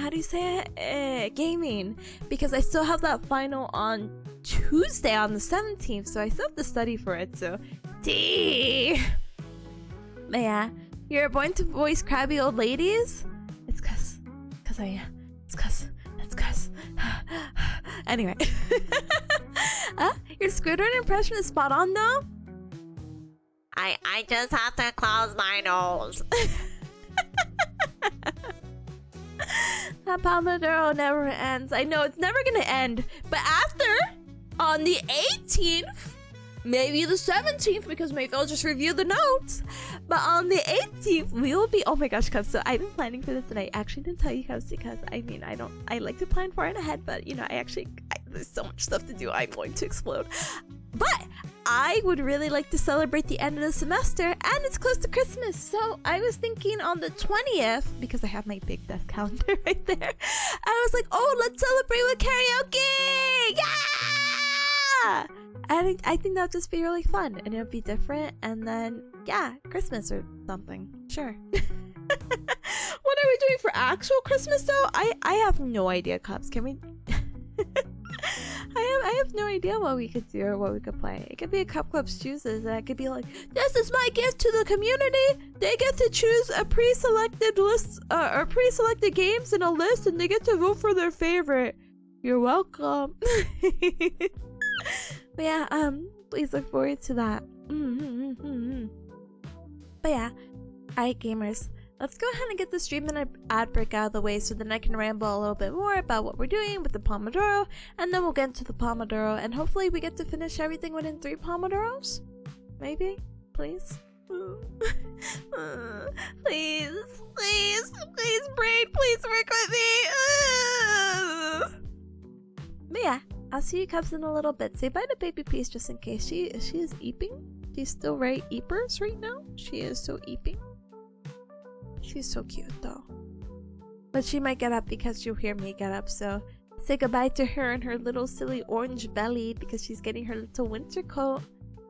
do you say it, gaming, because I still have that final on Tuesday on the 17th, so I still have to study for it. So D. But yeah, you're born to voice crabby old ladies. It's cause I am. It's cause. Anyway. Your Squidward impression is spot on though. I just have to close my nose. That Pomodoro never ends. I know it's never gonna end. But after, on the 18th, maybe the 17th, because maybe I'll just review the notes. But on the 18th, we will be. Oh my gosh, cuz so I've been planning for this, and I actually didn't tell you guys because I like to plan far ahead, but there's so much stuff to do. I'm going to explode. But I would really like to celebrate the end of the semester, and it's close to Christmas. So I was thinking on the 20th, because I have my big desk calendar right there. I was like, oh, let's celebrate with karaoke! Yeah! And I think that would just be really fun, and it would be different. And then, yeah, Christmas or something. Sure. What are we doing for actual Christmas, though? I have no idea, Cops. Can we... I have no idea what we could do or what we could play. It could be a Cup Clubs chooses, and I could be like, this is my gift to the community. They get to choose a pre-selected list or pre-selected games in a list, and they get to vote for their favorite. You're welcome. But yeah, please look forward to that. But yeah, alright, gamers. Let's go ahead and get the stream and ad break out of the way so then I can ramble a little bit more about what we're doing with the Pomodoro, and then we'll get into the Pomodoro, and hopefully we get to finish everything within 3 Pomodoros? Maybe? Please? Please, brain, please work with me! But yeah, I'll see you cubs in a little bit. Say bye to baby Peace just in case. She is eeping. She's still right eepers right now. She is so eeping. She's so cute though. But she might get up because she'll hear me get up, so say goodbye to her and her little silly orange belly because she's getting her little winter coat.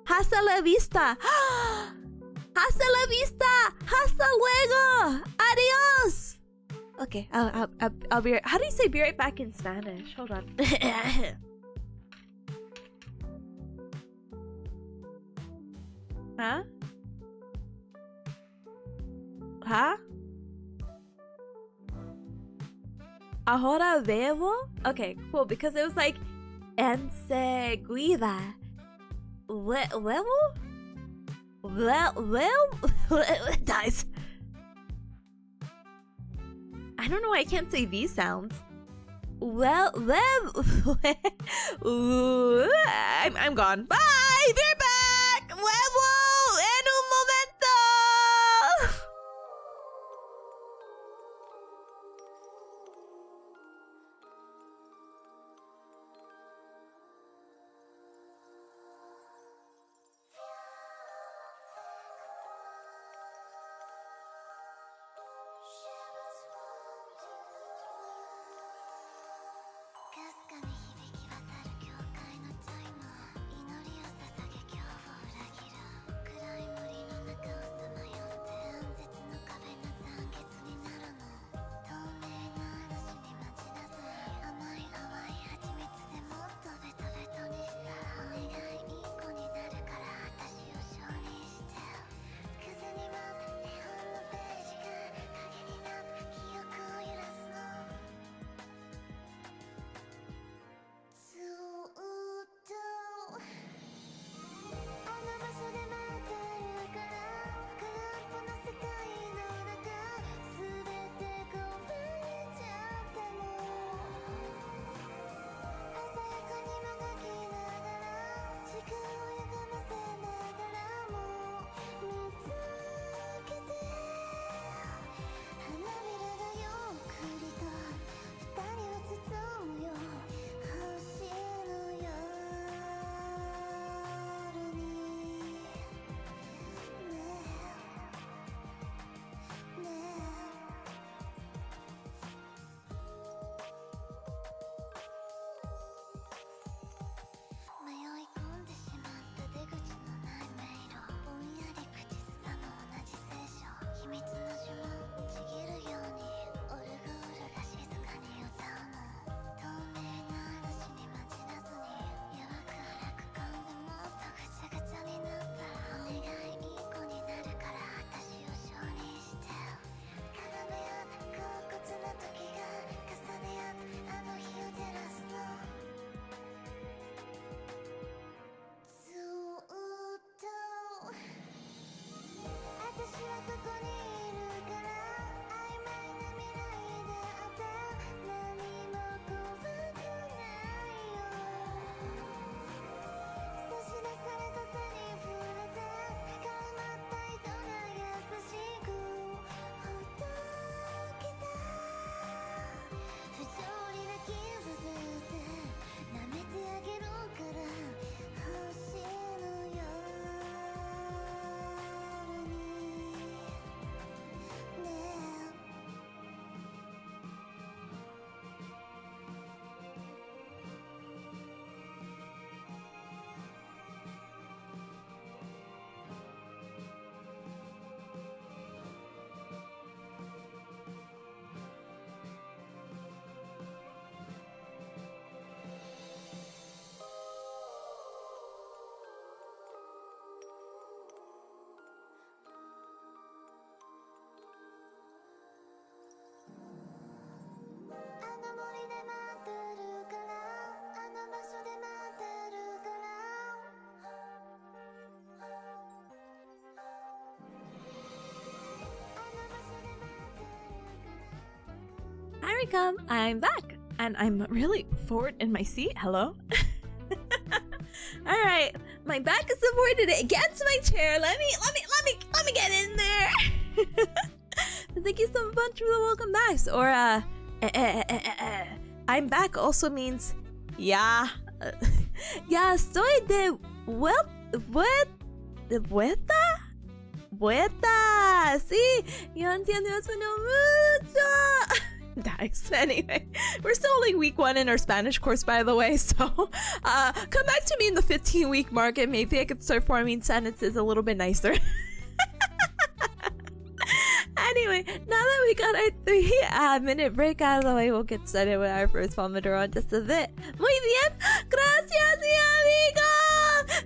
Hasta la vista! Hasta la vista! Hasta luego! Adios! Okay, I'll be right. How do you say be right back in Spanish? Hold on. Huh? Huh? Ahora veo? Okay, cool, because it was like enseguida. Luego? Dies. I don't know why I can't say these sounds. I'm gone. Bye! Be back! Luego en un momento! we come. I'm back. And I'm really forward in my seat. Hello? Alright. My back is supported against my chair. Let me get in there. Thank you so much for the welcome back. Or I'm back also means yeah. Ya estoy de vuelta. Sí, yo entiendo español mucho. Nice. Anyway, we're still only week 1 in our Spanish course, by the way, so come back to me in the 15-week mark and maybe I could start forming sentences a little bit nicer. Anyway, now that we got our 3-minute break out of the way, we'll get started with our first Pomodoro in just a bit. Muy bien. Gracias, mi amigo.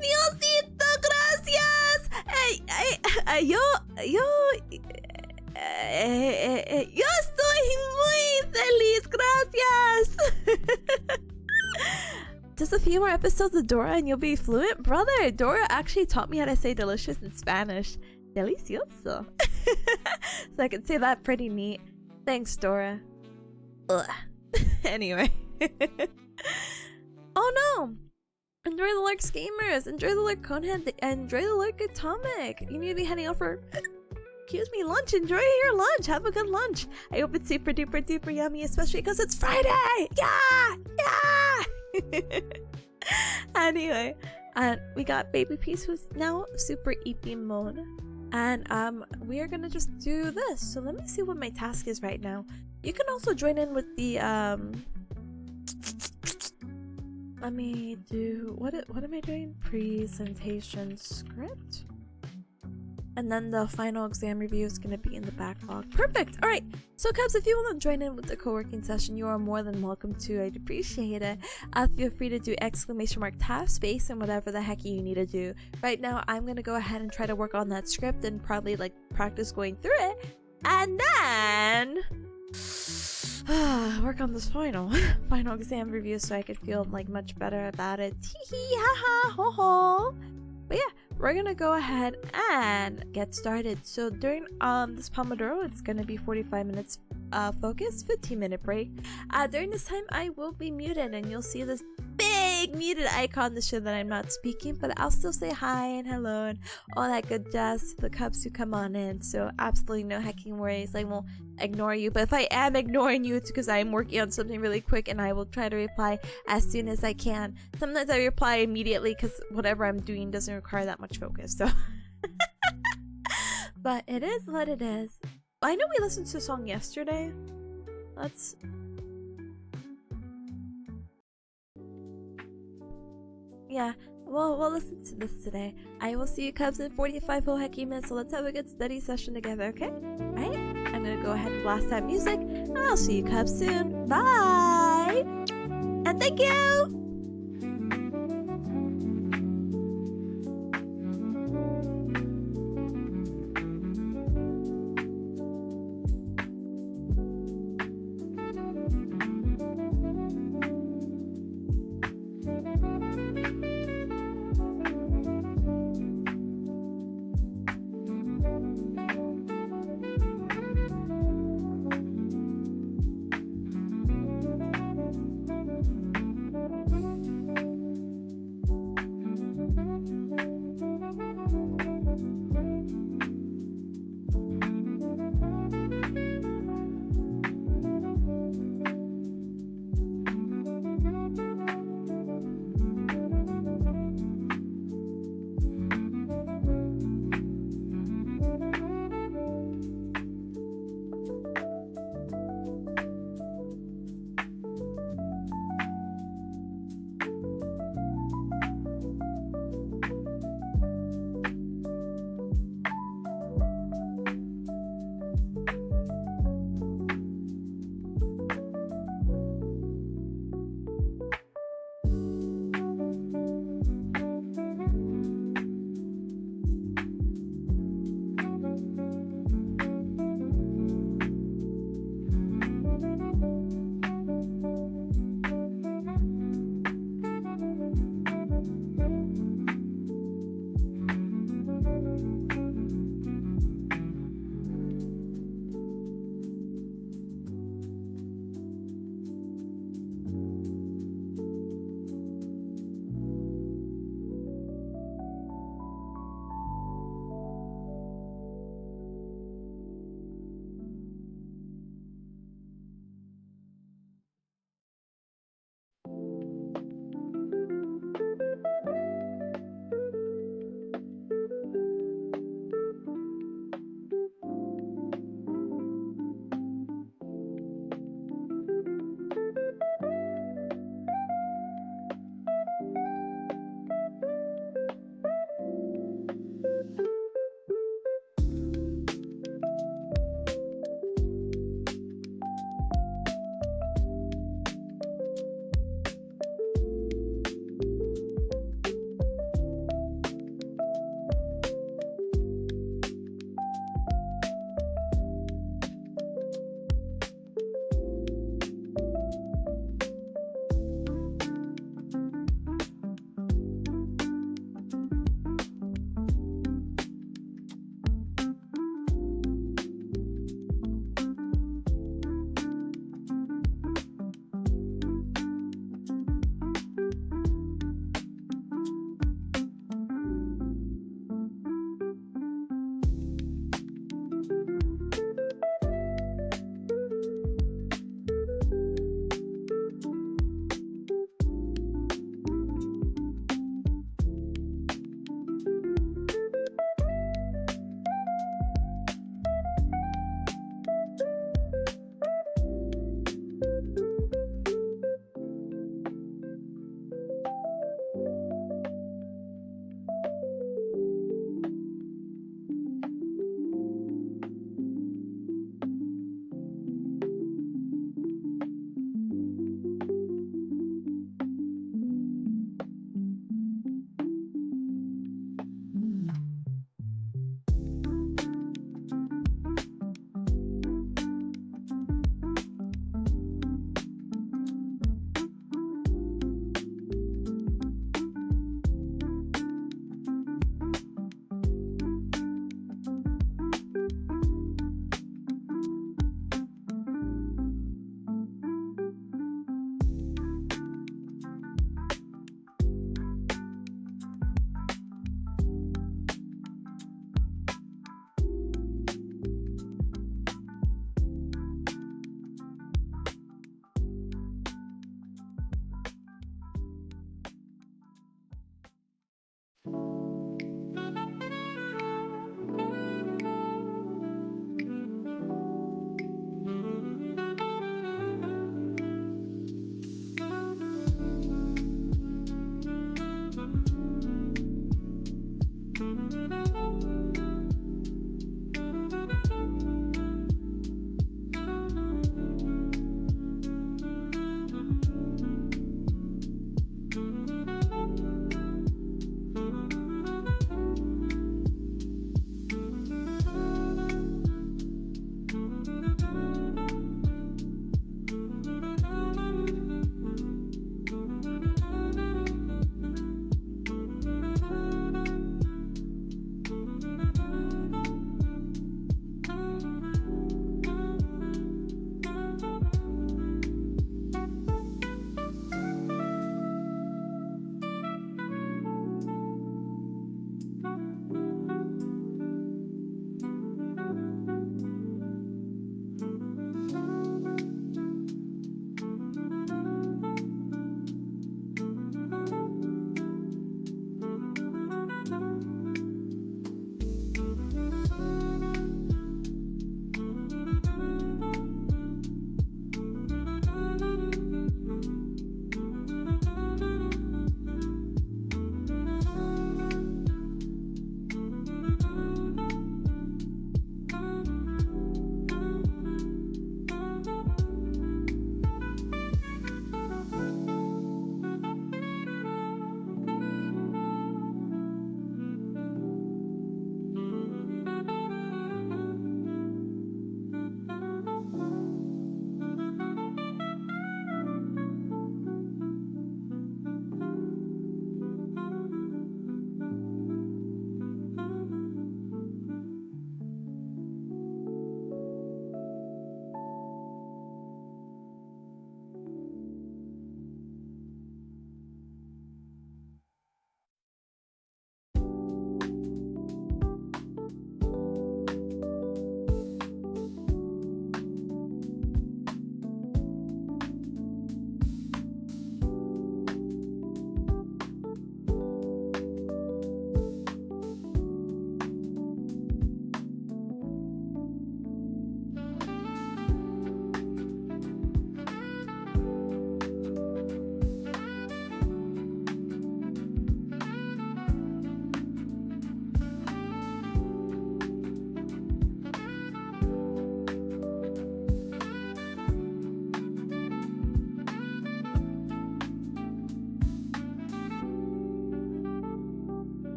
Diosito, gracias. Yo estoy muy feliz. Gracias. Just a few more episodes of Dora and you'll be fluent? Brother, Dora actually taught me how to say delicious in Spanish. Delicioso. So I can say that pretty neat. Thanks, Dora. Ugh. Anyway. Oh no! Enjoy the Lurk Gamers! Enjoy the Lurk Conehead! Enjoy the Lurk Atomic! You need to be heading out for... Excuse me, lunch! Enjoy your lunch! Have a good lunch! I hope it's super duper duper yummy, especially because it's Friday! Yeah! Yeah! Anyway, we got Baby Peace who's now super EP mode. And we are gonna just do this. So let me see what my task is right now. You can also join in with the let me do what am I doing? Presentation script. And then the final exam review is going to be in the backlog. Perfect! Alright, so Cubs, if you want to join in with the co-working session, you are more than welcome to. I'd appreciate it. Feel free to do ! Tab space and whatever the heck you need to do. Right now, I'm going to go ahead and try to work on that script and probably like practice going through it. And then... work on this final exam review so I could feel like much better about it. Tee hee ha ha ho ho. But yeah, we're gonna go ahead and get started. So during this Pomodoro, it's gonna be 45 minutes focus, 15-minute break. During this time, I will be muted, and you'll see this big muted icon to show that I'm not speaking, but I'll still say hi and hello and all that good jazz to the Cubs who come on in. So absolutely no hecking worries. I won't ignore you, but if I am ignoring you, it's because I'm working on something really quick and I will try to reply as soon as I can. Sometimes I reply immediately because whatever I'm doing doesn't require that much focus, so but it is what it is. I know we listened to a song yesterday. Let's... Yeah, we'll listen to this today. I will see you Cubs in 45 whole hecky minutes, so let's have a good study session together, okay? Alright, I'm gonna go ahead and blast that music, and I'll see you Cubs soon. Bye! And thank you!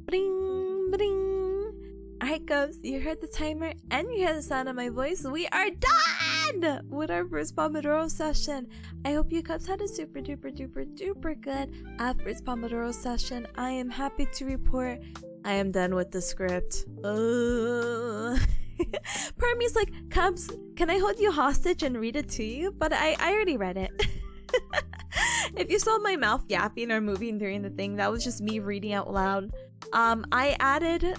Bring, bring. Alright, Ghost, you heard the timer and you heard the sound of my voice. We are done with our first Pomodoro session. I hope you guys had a super duper duper duper good first Pomodoro session. I am happy to report I am done with the script. Part of me is like, Cubs, can I hold you hostage and read it to you? But I already read it. If you saw my mouth yapping or moving during the thing, that was just me reading out loud. I added,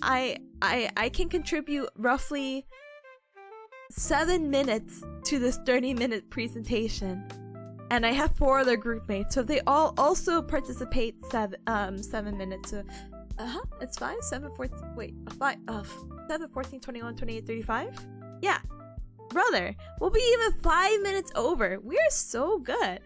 I can contribute roughly 7 minutes to this 30-minute presentation, and I have 4 other group mates, so if they all also participate 7 minutes. So, it's 5, 7, 14, wait, 5, 7, 14, 21, 28, 35? Yeah, brother, we'll be even 5 minutes over. We're so good.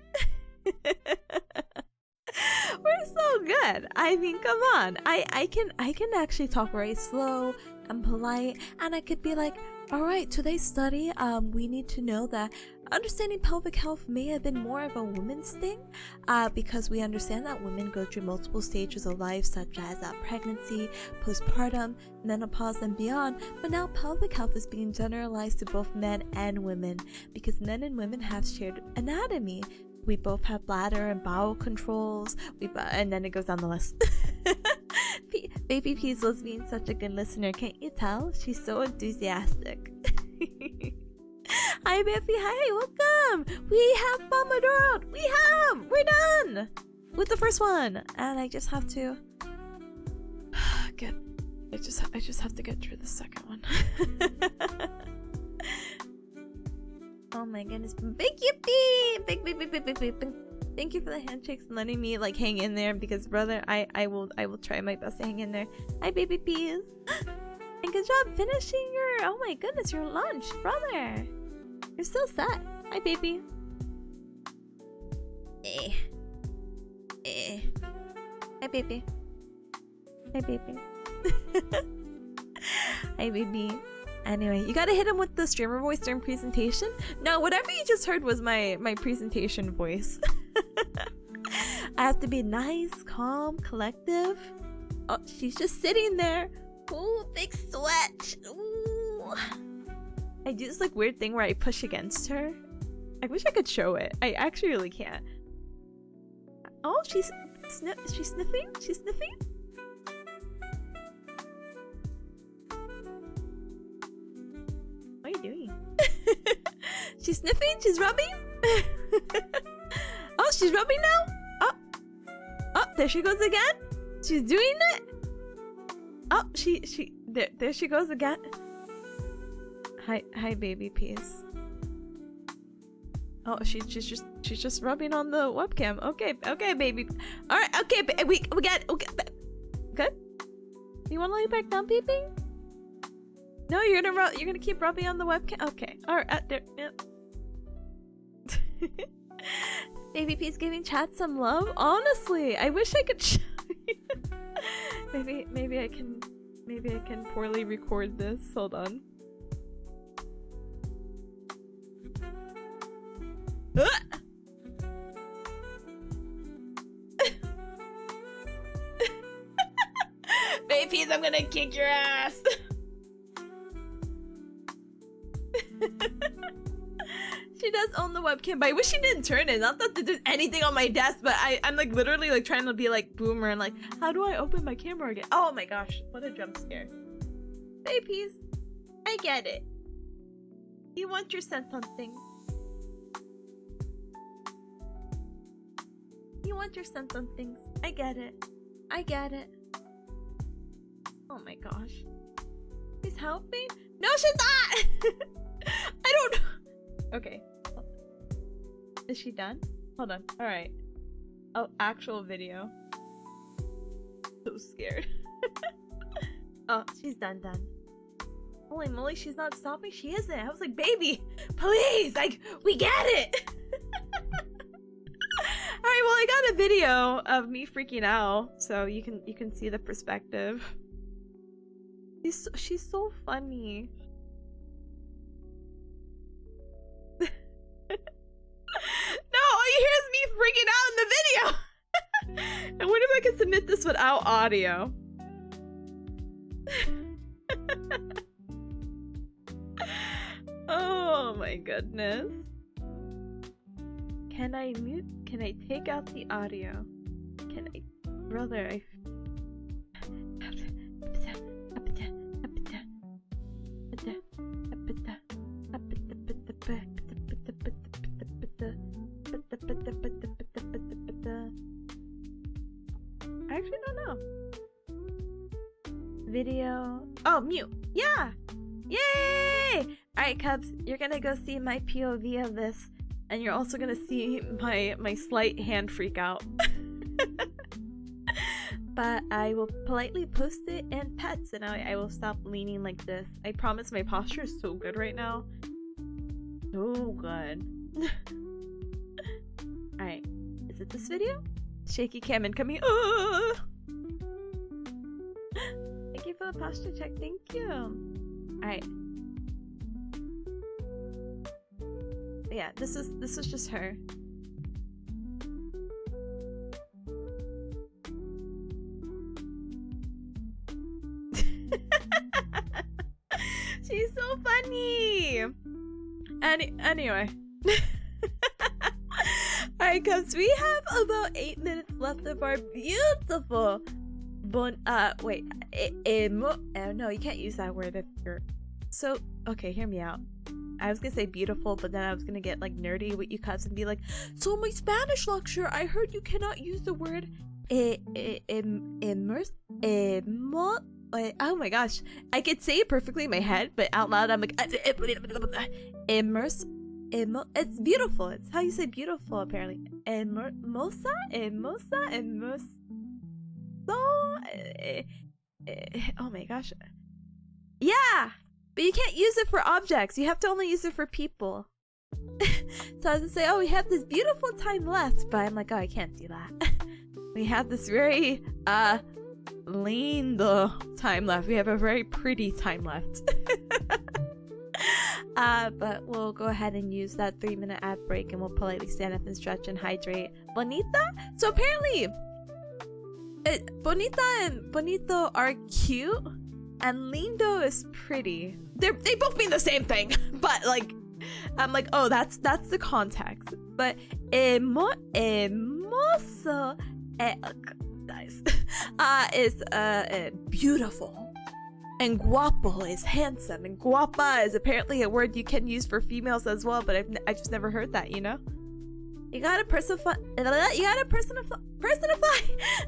We're so good. I mean, come on. I can actually talk very slow and polite, and I could be like, all right, today's study, we need to know that understanding pelvic health may have been more of a woman's thing, because we understand that women go through multiple stages of life, such as pregnancy, postpartum, menopause, and beyond. But now pelvic health is being generalized to both men and women, because men and women have shared anatomy. We both have bladder and bowel controls. And then it goes down the list. Baby Peas was being such a good listener. Can't you tell? She's so enthusiastic. Hi, Biffy. Hi, welcome. We have Pomodoro. We're done with the first one, and I just have to I just have to get through the second one. Oh my goodness. Big yippee! Big. Thank you for the handshakes and letting me like hang in there, because brother, I will try my best to hang in there. Hi, baby peas. And good job finishing your, oh my goodness, your lunch, brother. You're so set. Hi, baby. Hi, baby. Hi, baby. Hi, baby. Anyway, you gotta hit him with the streamer voice during presentation. No, whatever you just heard was my presentation voice. I have to be nice, calm, collective. Oh, she's just sitting there. Ooh, big sweat. Ooh. I do this like weird thing where I push against her. I wish I could show it. I actually really can't. Oh, she's sniffing? She's sniffing? What are you doing? She's sniffing? She's rubbing? Oh, she's rubbing now? Oh, there she goes again. She's doing it. Oh, there she goes again. Hi, baby peas. Oh, she's just rubbing on the webcam. Okay, baby. All right, okay, we got good. You want to lay back down, baby? No, you're gonna keep rubbing on the webcam. Okay, all right. There. Yep. Baby P's giving chat some love. Honestly, I wish I could show you. maybe I can poorly record this. Hold on. Baby P's, I'm gonna kick your ass. She does own the webcam, but I wish she didn't turn it. Not that there's anything on my desk, but I'm like literally like trying to be like boomer and like, how do I open my camera again? Oh my gosh, what a jump scare. Babies, I get it. You want your scent on things. You want your scent on things. I get it. I get it. Oh my gosh. She's helping? No, she's not! I don't know. Okay. Is she done? Hold on. Alright. Oh, actual video. So scared. Oh, she's done. Holy moly, she's not stopping? She isn't. I was like, baby, please, like, we get it. Alright, well, I got a video of me freaking out, so you can see the perspective. She's so funny. No, all you hear is me freaking out in the video. I wonder if I can submit this without audio. Oh my goodness. Can I mute? Can I take out the audio? Can I? Brother, I... I actually don't know. Video. Oh, mute. Yeah. Yay! Alright, Cubs, you're gonna go see my POV of this, and you're also gonna see my slight hand freak out. But I will politely post it in pets, and I will stop leaning like this. I promise my posture is so good right now. So good. Alright, is it this video? Shaky cam incoming. Thank you for the posture check, thank you. Alright. Yeah, this is just her. She's so funny. Anyway. Alright, cuz we have about 8 minutes left of our beautiful wait, no, you can't use that word if you're so okay, hear me out. I was gonna say beautiful, but then I was gonna get like nerdy with you cuz and be like, so in my Spanish lecture I heard you cannot use the word oh my gosh, I could say it perfectly in my head, but out loud I'm like immerse. It's beautiful. It's how you say beautiful, apparently. Hermosa. Oh my gosh. Yeah, but you can't use it for objects. You have to only use it for people. So I was gonna say, oh, we have this beautiful time left, but I'm like, oh, I can't do that. We have this very lindo time left. We have a very pretty time left. But we'll go ahead and use that 3-minute ad break, and we'll politely stand up and stretch and hydrate. Bonita? So apparently, Bonita and Bonito are cute, and lindo is pretty. They both mean the same thing, but like, I'm like, oh, that's the context. But hermoso, nice, is beautiful. And guapo is handsome, and guapa is apparently a word you can use for females as well, but I just never heard that, you know? You gotta personify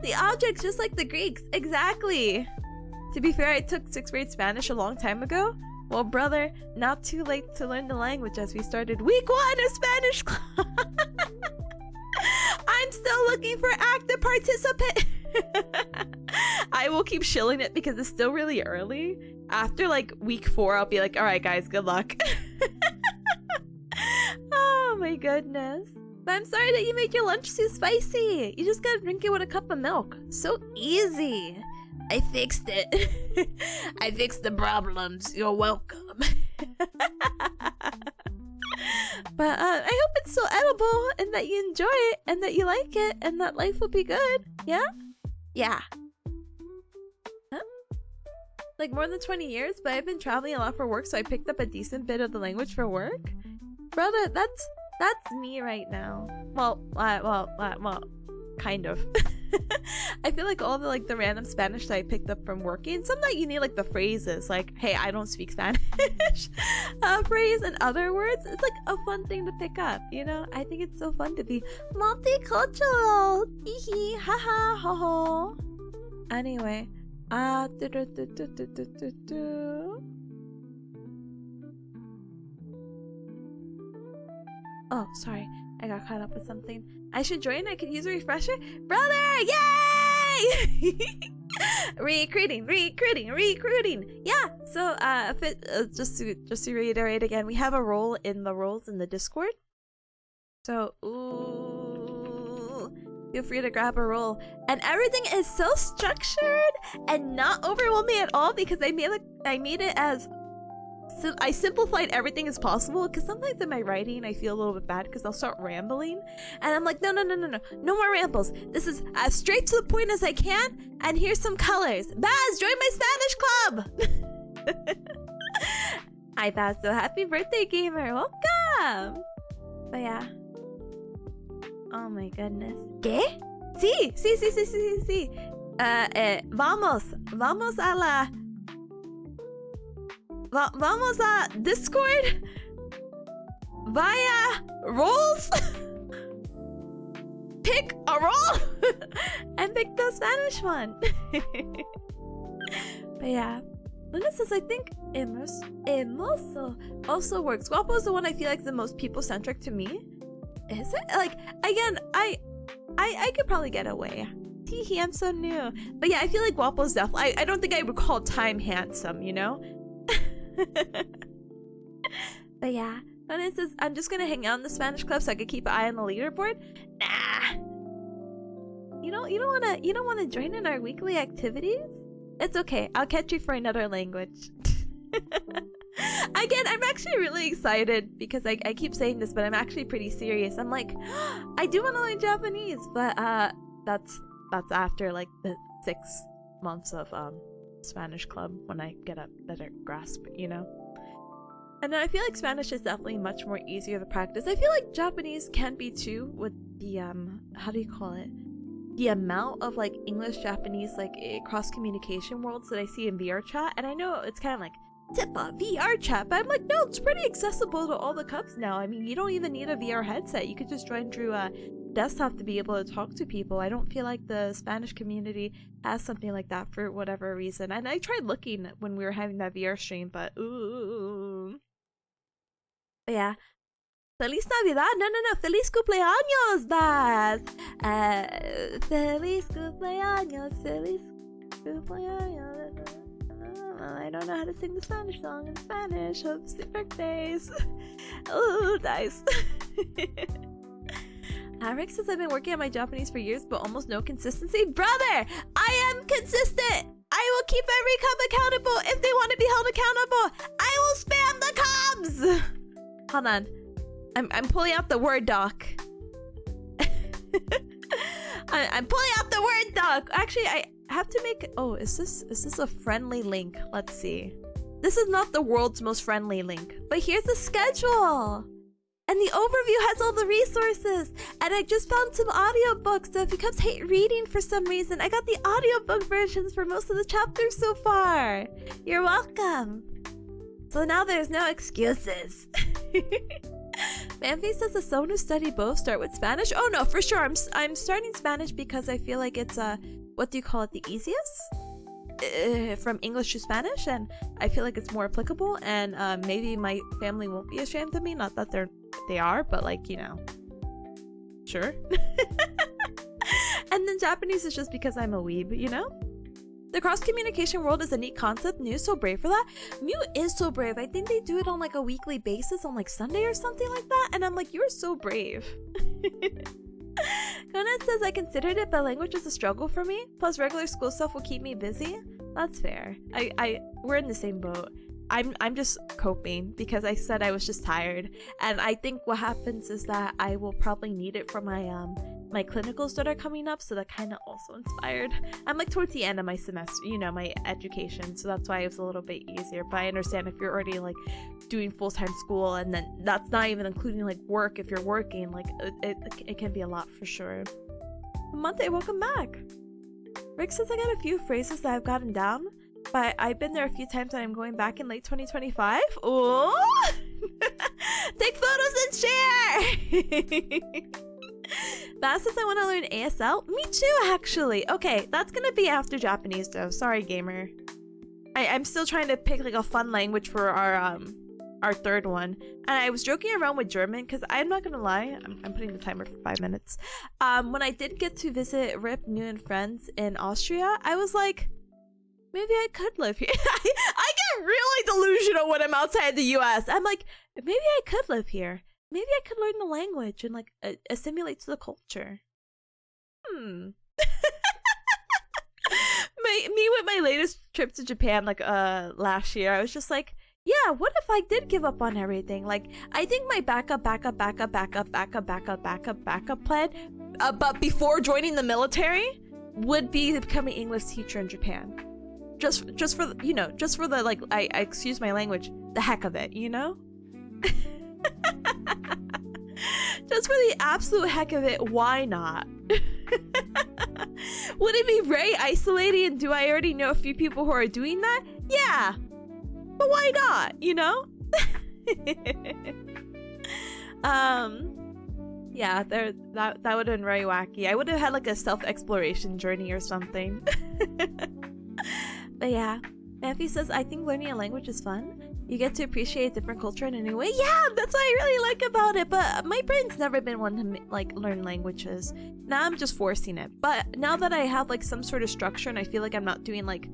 the objects just like the Greeks. Exactly. To be fair, I took 6th grade Spanish a long time ago. Well, brother, not too late to learn the language as we started week 1 of Spanish class. I'm still looking for active participant. I will keep shilling it because it's still really early. After like week 4, I'll be like, all right, guys, good luck. Oh my goodness. But I'm sorry that you made your lunch too spicy. You just gotta drink it with a cup of milk. So easy. I fixed it. I fixed the problems. You're welcome. But I hope it's still edible and that you enjoy it and that you like it and that life will be good. Yeah? Yeah. Huh? Like more than 20 years, but I've been traveling a lot for work, so I picked up a decent bit of the language for work. Brother, that's me right now. Well, kind of. I feel like all the random Spanish that I picked up from working, some that you need like the phrases, like, hey, I don't speak Spanish. Phrase and other words. It's like a fun thing to pick up, you know? I think it's so fun to be multicultural. Hee haha ho ho. Anyway, oh, sorry. I got caught up with something. I should join. I could use a refresher. Brother, yay! Recruiting. Yeah. So just to reiterate again, we have a role in the roles in the Discord. So feel free to grab a role, and everything is so structured and not overwhelming at all because I made it as I simplified everything as possible, because sometimes in my writing I feel a little bit bad because I'll start rambling and I'm like, no more rambles. This is as straight to the point as I can, and here's some colors. Baz, join my Spanish club. Hi Baz, so happy birthday, gamer. Welcome. But yeah, oh my goodness. ¿Qué? Sí. Vamos a la Vamos a Discord via roles. Pick a role and pick the Spanish one. But yeah, Luna says I think hermoso also works. Guapo is the one I feel like is the most people-centric to me. Is it? Like, again, I could probably get away. Teehee, I'm so new. But yeah, I feel like Guapo is definitely, I don't think I would call Time handsome, you know? But yeah, Luna says I'm just gonna hang out in the Spanish club so I could keep an eye on the leaderboard. Nah. You don't wanna join in our weekly activities? It's okay, I'll catch you for another language. Again, I'm actually really excited because I keep saying this, but I'm actually pretty serious. I'm like, I do want to learn Japanese, but that's after like the 6 months of Spanish club when I get a better grasp, you know? And I feel like Spanish is definitely much more easier to practice. I feel like Japanese can be too, with the how do you call it? The amount of like English Japanese like cross communication worlds that I see in VR chat, and I know it's kind of like Tippa VR chat, but I'm like, no, it's pretty accessible to all the cubs now. I mean, you don't even need a VR headset. You could just join through a desktop to be able to talk to people. I don't feel like the Spanish community has something like that for whatever reason. And I tried looking when we were having that VR stream, but ooh. But yeah. Feliz Navidad! No. Feliz cumpleaños, Baz! Feliz cumpleaños, feliz cumpleaños. I don't know how to sing the Spanish song in Spanish. Happy birthdays! Oh, nice. Rick says I've been working on my Japanese for years, but almost no consistency. Brother, I am consistent. I will keep every cub accountable if they want to be held accountable. I will spam the cubs. Hold on, I'm pulling out the Word doc. I'm pulling out the Word doc. Actually, I have to make. Oh, is this a friendly link? Let's see. This is not the world's most friendly link, but here's the schedule. And the overview has all the resources. And I just found some audiobooks, so if you cubs hate reading for some reason, I got the audiobook versions for most of the chapters so far. You're welcome. So now there's no excuses. Manfi says, as someone who studied both, start with Spanish? Oh no, for sure. I'm starting Spanish because I feel like it's, what do you call it, the easiest? From English to Spanish, and I feel like it's more applicable, and maybe my family won't be ashamed of me. Not that they are, but like, you know, sure. And then Japanese is just because I'm a weeb, you know? The cross-communication world is a neat concept. Mew's so brave for that. Mew is so brave. I think they do it on like a weekly basis on like Sunday or something like that, and I'm like, you're so brave. Conan says, I considered it, but language is a struggle for me. Plus regular school stuff will keep me busy. That's fair. We're in the same boat. I'm just coping because I said I was just tired, and I think what happens is that I will probably need it for my my clinicals that are coming up, so that kind of also inspired. I'm like towards the end of my semester, you know, my education, so that's why it was a little bit easier. But I understand if you're already like doing full-time school, and then that's not even including like work. If you're working, like it can be a lot for sure. Monte, welcome back. Rick says I got a few phrases that I've gotten down, but I've been there a few times and I'm going back in late 2025. Oh! Take photos and share! Bass says I want to learn ASL. Me too, actually. Okay, that's gonna be after Japanese though. Sorry, gamer. I'm still trying to pick like a fun language for our our third one, and I was joking around with German because I'm not gonna lie, I'm putting the timer for 5 minutes. When I did get to visit Rip, New and Friends in Austria, I was like, maybe I could live here. I get really delusional when I'm outside the US. I'm like, maybe I could live here. Maybe I could learn the language and like assimilate to the culture. Me with my latest trip to Japan, like last year, I was just like, yeah, what if I did give up on everything? Like, I think my backup plan, but before joining the military, would be becoming an English teacher in Japan. Just for the, you know, just for the like, I excuse my language, the heck of it, you know? Just for the absolute heck of it, why not? Would it be very isolating, and do I already know a few people who are doing that? Yeah, but why not, you know? Yeah, that would have been very wacky. I would have had like a self-exploration journey or something. But yeah, Matthew says, I think learning a language is fun. You get to appreciate a different culture in a new way. Yeah, that's what I really like about it. But my brain's never been one to like learn languages. Now I'm just forcing it. But now that I have like some sort of structure and I feel like I'm not doing like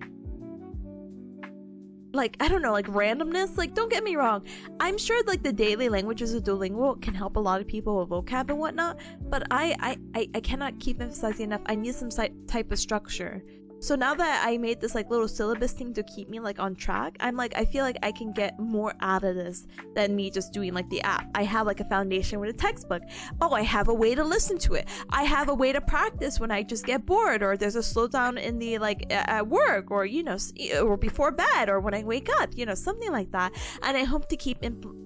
I don't know, like randomness. Like, don't get me wrong, I'm sure like the daily languages of Duolingo can help a lot of people with vocab and whatnot. But I cannot keep emphasizing enough, I need some type of structure. So now that I made this like little syllabus thing to keep me like on track, I'm like, I feel like I can get more out of this than me just doing like the app. I have like a foundation with a textbook. Oh, I have a way to listen to it. I have a way to practice when I just get bored, or there's a slowdown in the like at work, or you know, or before bed, or when I wake up, you know, something like that. And I hope to keep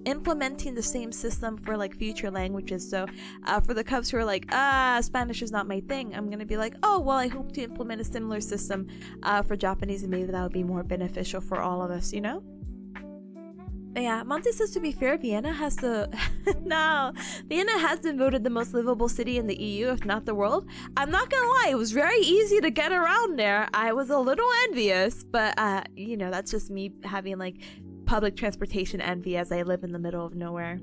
implementing the same system for like future languages. So for the Cubs who are like, Spanish is not my thing, I'm gonna be like, oh well, I hope to implement a similar system for Japanese, and maybe that would be more beneficial for all of us, you know? But yeah, Monty says, to be fair, Vienna has the Vienna has been voted the most livable city in the EU, if not the world. I'm not gonna lie, it was very easy to get around there. I was a little envious, but you know, that's just me having like public transportation envy as I live in the middle of nowhere.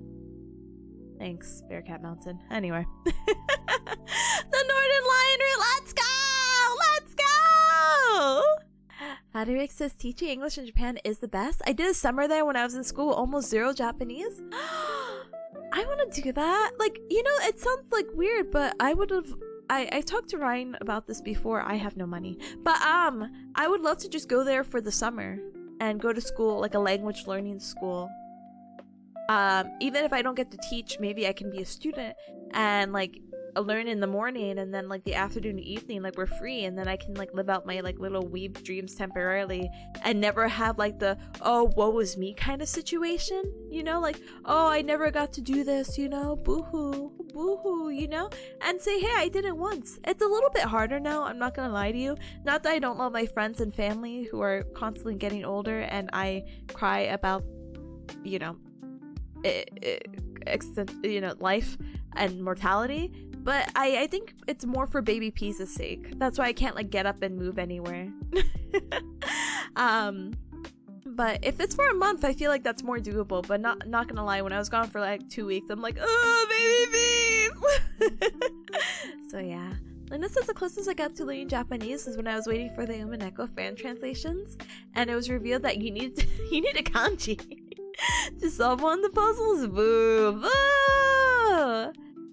Thanks, Bearcat Mountain. Anyway. The Northern Lion Route, let's go! Let's go! Frederick says, teaching English in Japan is the best. I did a summer there when I was in school, almost zero Japanese. I want to do that. Like, you know, it sounds like weird, but I would have... I talked to Ryan about this before. I have no money. But I would love to just go there for the summer and go to school, like a language learning school. Even if I don't get to teach, maybe I can be a student and like learn in the morning, and then like the afternoon and evening, like we're free, and then I can like live out my like little weeb dreams temporarily and never have like the oh woe is me kind of situation, you know, like oh I never got to do this, you know, boo-hoo, you know, and say hey I did it once. It's a little bit harder now, I'm not gonna lie to you. Not that I don't love my friends and family who are constantly getting older and I cry about, you know, life and mortality, but I think it's more for baby P's sake. That's why I can't like get up and move anywhere. But if it's for a month, I feel like that's more doable. But not gonna lie, when I was gone for like 2 weeks, I'm like, oh baby P's. So yeah. Linda says the closest I got to learning Japanese is when I was waiting for the Umaneko fan translations, and it was revealed that you need a kanji to solve one of the puzzles. Boo! Boo!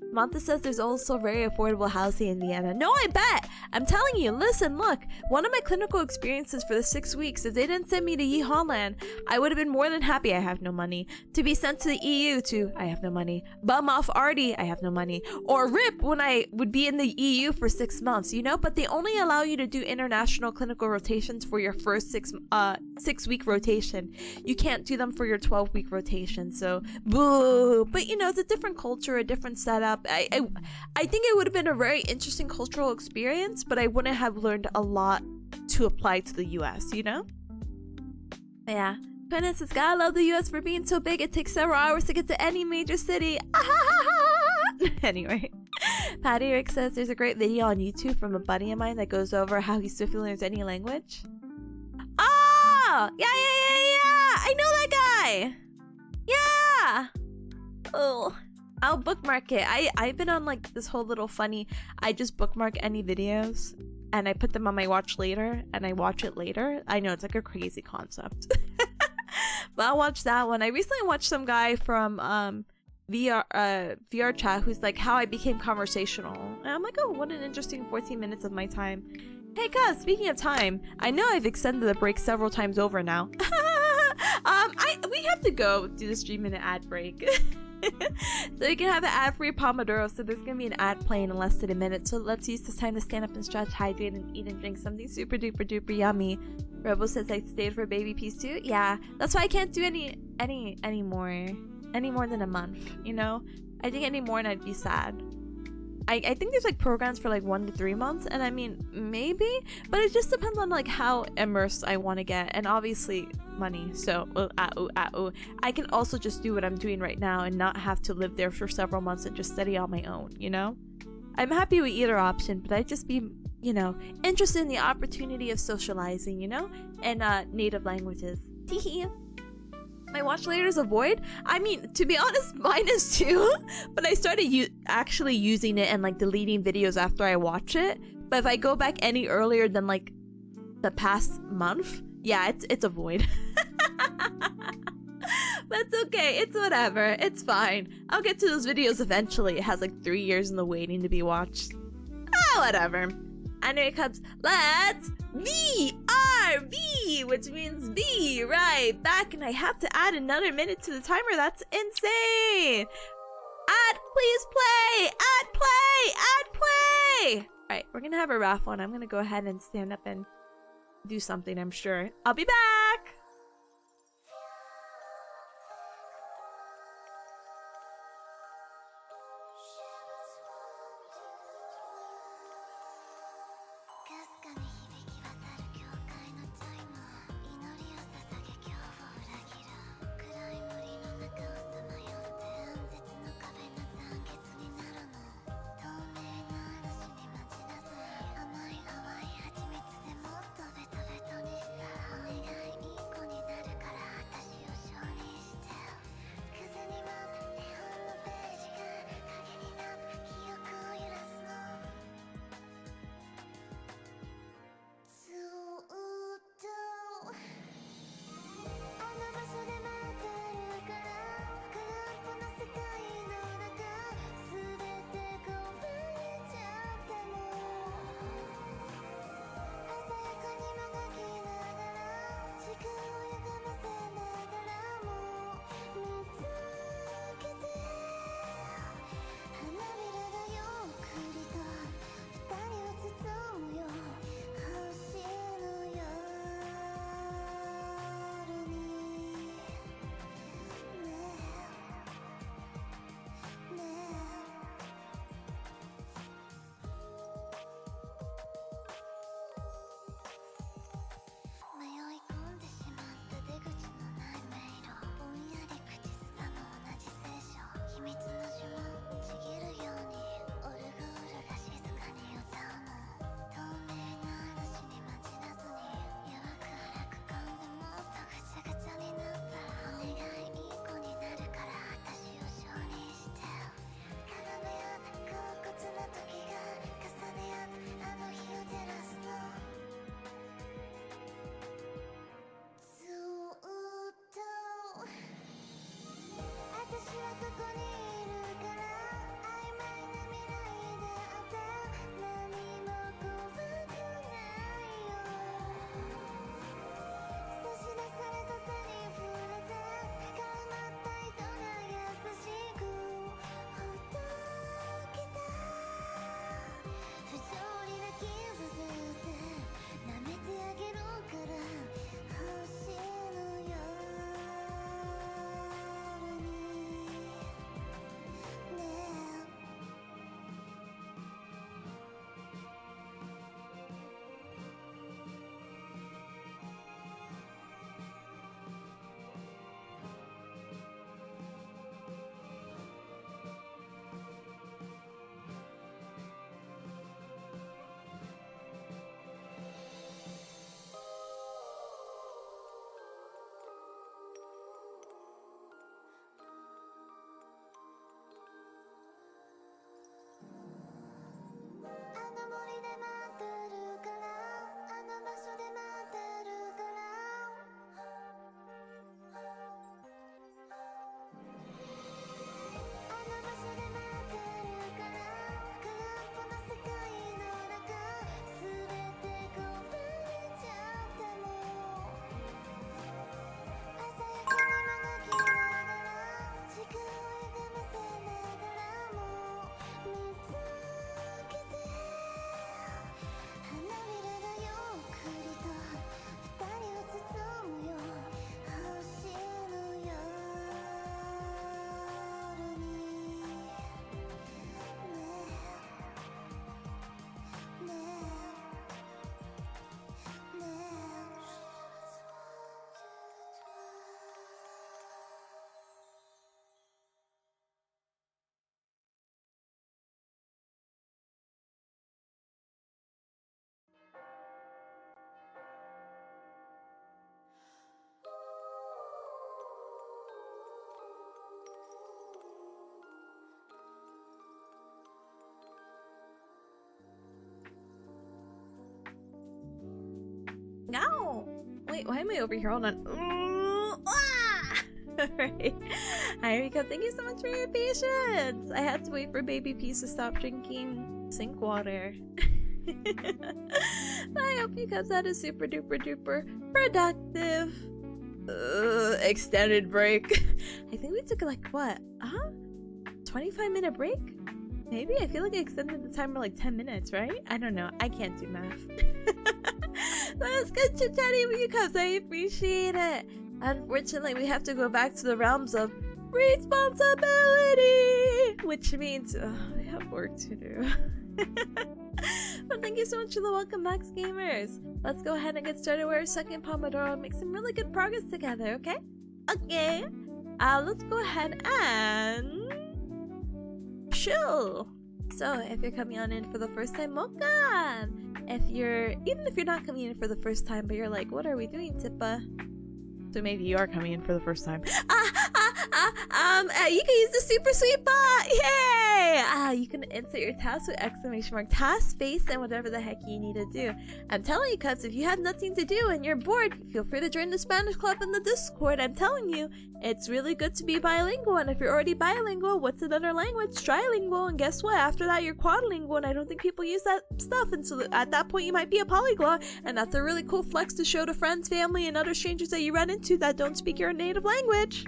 Manta says there's also very affordable housing in Vienna. No, I bet! I'm telling you, listen, look. One of my clinical experiences for the 6 weeks, if they didn't send me to Ye Holland, I would have been more than happy. I have no money. To be sent to the EU to, I have no money. Bum off Artie, I have no money. Or RIP when I would be in the EU for 6 months, you know? But they only allow you to do international clinical rotations for your first 6-week rotation. You can't do them for your 12-week rotation, so boo! But you know, it's a different culture, a different setup. I think it would have been a very interesting cultural experience, but I wouldn't have learned a lot to apply to the US, you know? Yeah. Penance says, gotta love the US for being so big, it takes several hours to get to any major city. Anyway. Patty Rick says there's a great video on YouTube from a buddy of mine that goes over how he swiftly learns any language. Oh! Yeah! I know that guy! Yeah. Oh, I'll bookmark it. I've been on like this whole little funny. I just bookmark any videos and I put them on my watch later and I watch it later. I know it's like a crazy concept. But I'll watch that one. I recently watched some guy from VR chat who's like how I became conversational. And I'm like, oh, what an interesting 14 minutes of my time. Hey guys, speaking of time, I know I've extended the break several times over now. We have to go do the stream in an ad break. So we can have an ad-free Pomodoro, so there's gonna be an ad playing in less than a minute. So let's use this time to stand up and stretch, hydrate, and eat and drink something super duper duper yummy. Robo says I stayed for baby piece too. Yeah, that's why I can't do any more than a month. You know, I think any more and I'd be sad. I think there's like programs for like 1 to 3 months, and I mean maybe, but it just depends on like how immersed I want to get, and obviously money. So I can also just do what I'm doing right now and not have to live there for several months and just study on my own, you know? I'm happy with either option, but I'd just be, you know, interested in the opportunity of socializing, you know, and native languages. Teehee. My watch later is a void. I mean, to be honest, mine is too. But I started actually using it and like deleting videos after I watch it. But if I go back any earlier than like the past month, yeah, it's a void. That's okay. It's whatever. It's fine. I'll get to those videos eventually. It has like 3 years in the waiting to be watched. Ah, whatever. Anyway, Cubs, let's VRV, which means be right back, and I have to add another minute to the timer. That's insane. Ad, please play. Ad, play. Ad, play. All right, we're gonna have a raffle, and I'm gonna go ahead and stand up and do something. I'm sure. I'll be back. why am I over here? Hold on. Alright. Hi, Rika. Thank you so much for your patience. I had to wait for baby Peace to stop drinking sink water. I hope you guys had a super duper duper productive extended break. I think we took like what? 25-minute break? Maybe? I feel like I extended the timer like 10 minutes, right? I don't know. I can't do math. But it's good chit-chatting with you guys. I appreciate it. Unfortunately, we have to go back to the realms of responsibility, which means we have work to do. But thank you so much for the welcome, Max Gamers. Let's go ahead and get started with our second Pomodoro and make some really good progress together, okay? Okay. Let's go ahead and chill. So, if you're coming on in for the first time, welcome. Even if you're not coming in for the first time, but you're like, what are we doing, Tippa? So maybe you are coming in for the first time. You can use the super sweet bot. Yay! You can insert your task with exclamation mark, task, space, and whatever the heck you need to do. I'm telling you, cuz if you have nothing to do and you're bored, feel free to join the Spanish club in the Discord. I'm telling you, it's really good to be bilingual. And if you're already bilingual, what's another language? Trilingual. And guess what? After that, you're quadlingual. And I don't think people use that stuff. And so at that point, you might be a polyglot. And that's a really cool flex to show to friends, family, and other strangers that you run into that don't speak your native language.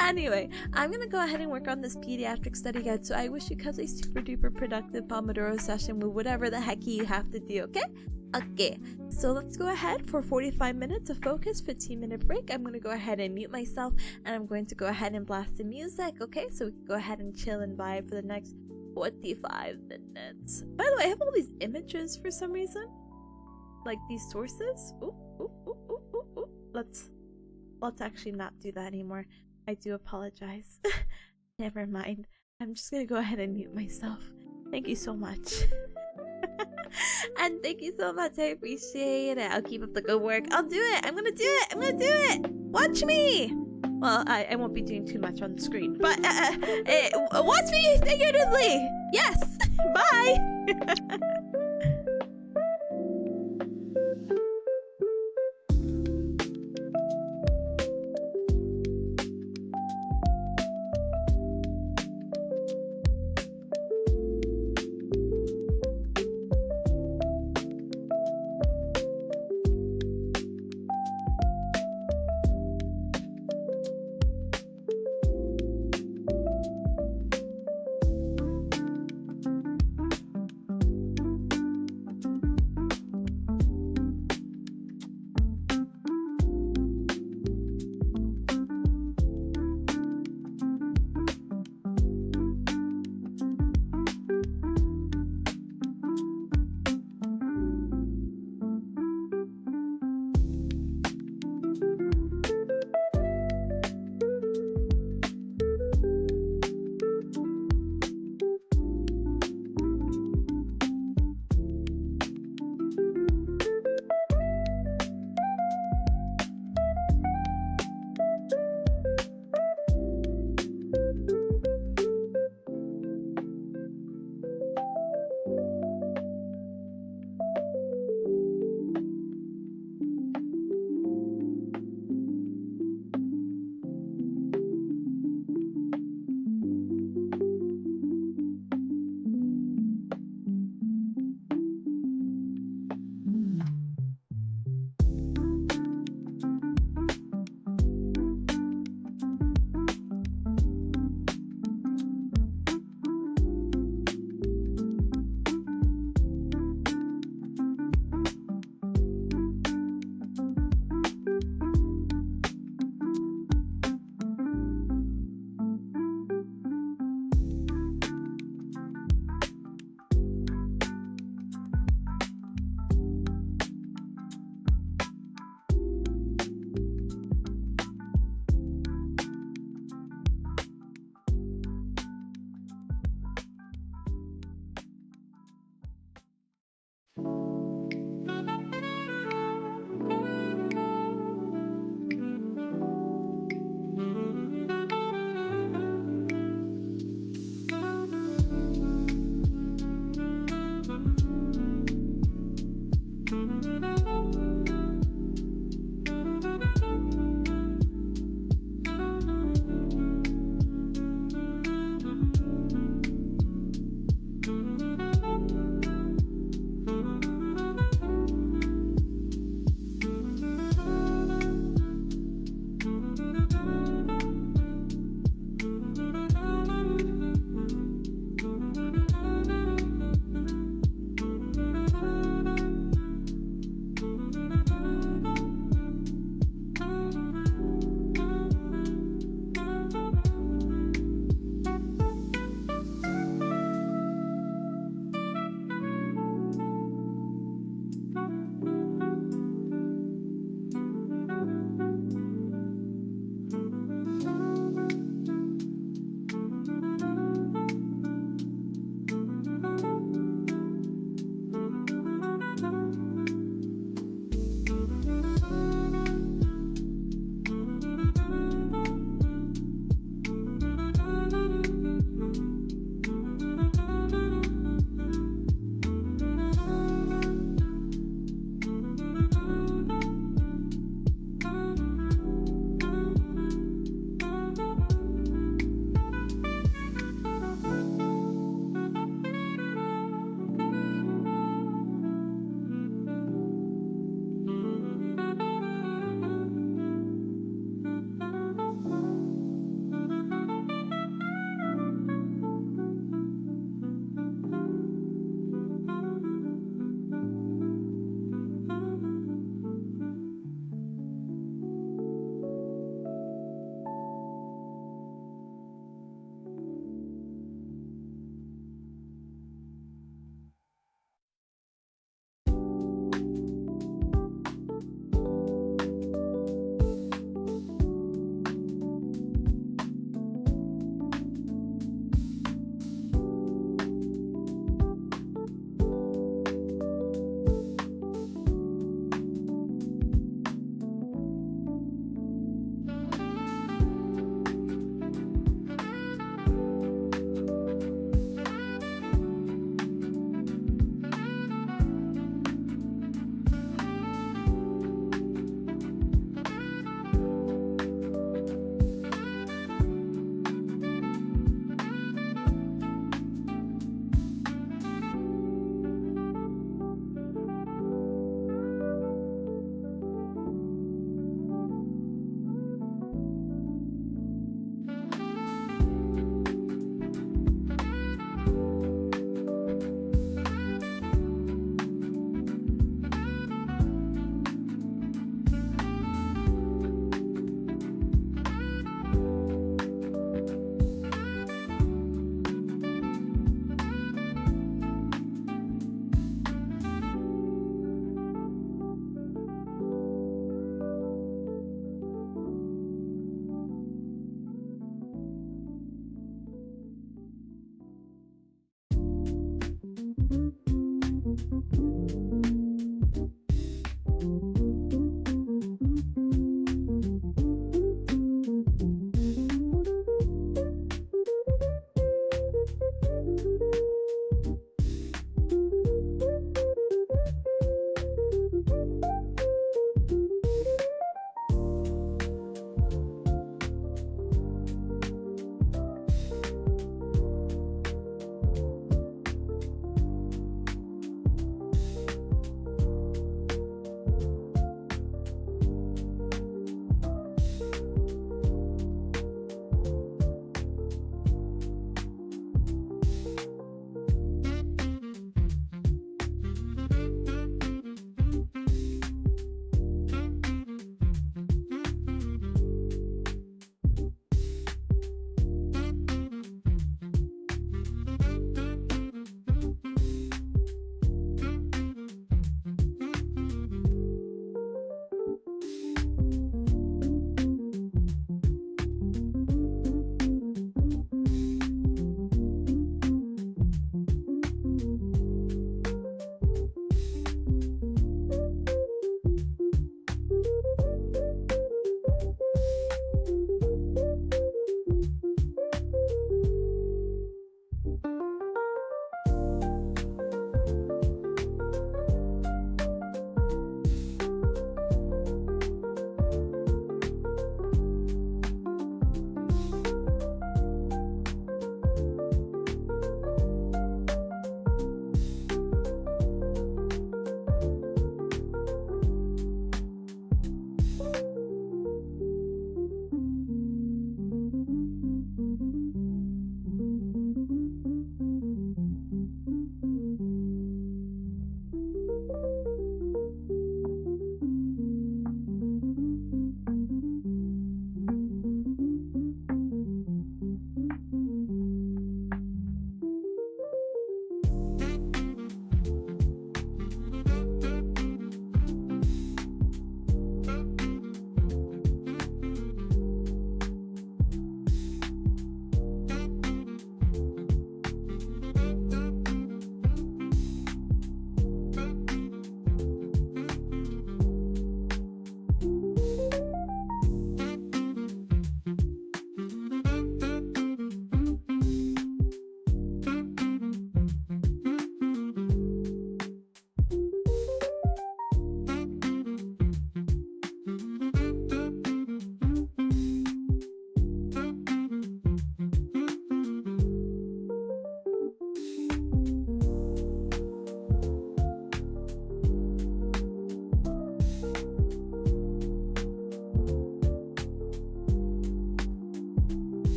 Anyway, I'm gonna go ahead and work on this pediatric study guide, so I wish you guys a super duper productive Pomodoro session with whatever the heck you have to do, okay? Okay, so let's go ahead for 45 minutes of focus, 15-minute break. I'm gonna go ahead and mute myself, and I'm going to go ahead and blast the music, okay? So we can go ahead and chill and vibe for the next 45 minutes. By the way, I have all these images for some reason. Like these sources. Let's actually not do that anymore. I do apologize. Never mind. I'm just gonna go ahead and mute myself. Thank you so much. And thank you so much. I appreciate it. I'll keep up the good work. I'll do it. I'm gonna do it. I'm gonna do it. Watch me. Well, I won't be doing too much on the screen, but watch me figuratively. Yes. Bye.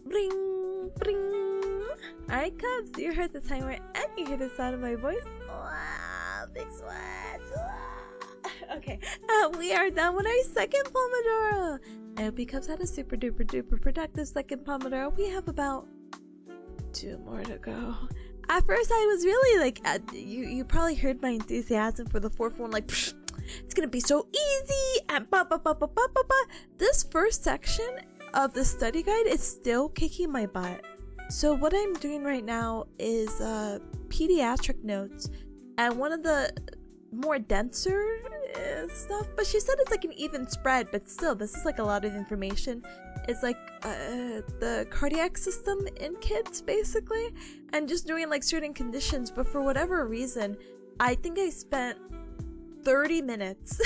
Bring, bring. Alright, Cubs, you heard the timer and you hear the sound of my voice. Wow, big sweat. Wow. Okay, we are done with our second Pomodoro. I hope you Cubs had a super duper duper productive second Pomodoro. We have about 2 more to go. At first, I was really like, you probably heard my enthusiasm for the fourth one, like, psh, it's gonna be so easy, and This first section of the study guide is still kicking my butt. So what I'm doing right now is pediatric notes, and one of the more denser stuff, but she said it's like an even spread, but still, this is like a lot of information. It's like the cardiac system in kids, basically, and just doing like certain conditions. But for whatever reason, I think I spent 30 minutes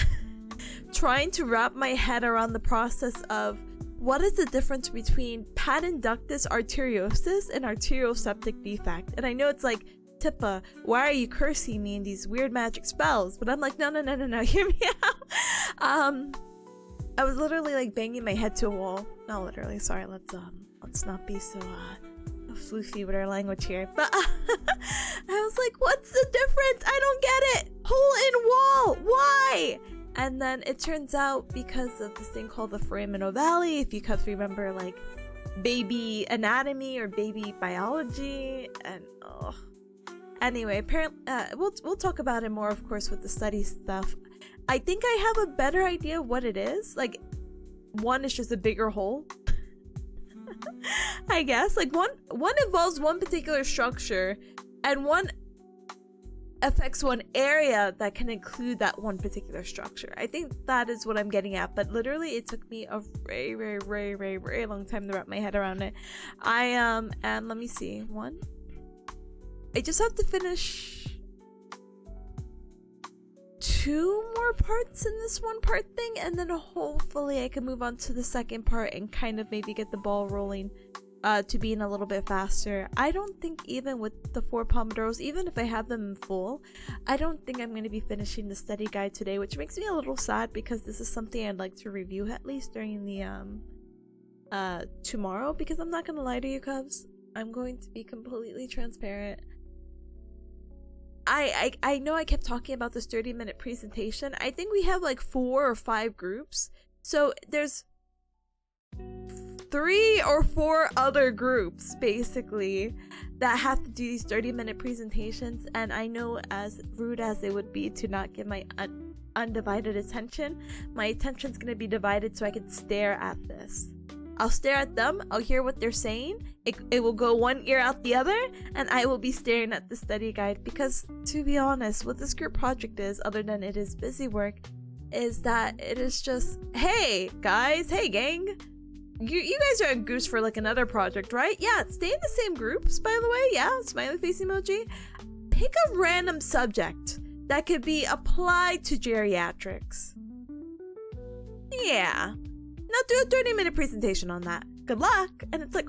trying to wrap my head around the process of what is the difference between patent ductus arteriosus and arterioseptic defect. And I know it's like, Tippa, why are you cursing me in these weird magic spells? But I'm like, no, hear me out. I was literally like banging my head to a wall. Not literally, sorry, let's not be so floofy with our language here. But I was like, what's the difference? I don't get it. Hole in wall, why? And then it turns out because of this thing called the foramen ovale, if you guys remember like baby anatomy or baby biology, and anyway, apparently we'll talk about it more, of course, with the study stuff. I think I have a better idea of what it is. Like, one is just a bigger hole. I guess like one involves one particular structure, and one affects one area that can include that one particular structure. I think that is what I'm getting at, but literally it took me a very long time to wrap my head around it. And let me see, I just have to finish 2 more parts in this 1-part thing, and then hopefully I can move on to the second part and kind of maybe get the ball rolling to being a little bit faster. I don't think even with the 4 Pomodoros, even if I have them in full, I don't think I'm going to be finishing the study guide today, which makes me a little sad because this is something I'd like to review at least during the tomorrow, because I'm not going to lie to you, Cubs. I'm going to be completely transparent. I know I kept talking about this 30-minute presentation. I think we have like 4 or 5 groups. So there's 3 or 4 other groups basically that have to do these 30-minute presentations, and I know, as rude as it would be to not give my undivided attention, my attention's gonna be divided so I can stare at this. I'll stare at them, I'll hear what they're saying, it will go one ear out the other, and I will be staring at the study guide, because to be honest, what this group project is, other than it is busy work, is that it is just, hey guys, hey gang, you guys are in groups for like another project, right? Yeah, stay in the same groups, by the way. Yeah, smiley face emoji. Pick a random subject that could be applied to geriatrics. Yeah. Now do a 30-minute presentation on that. Good luck. And it's like,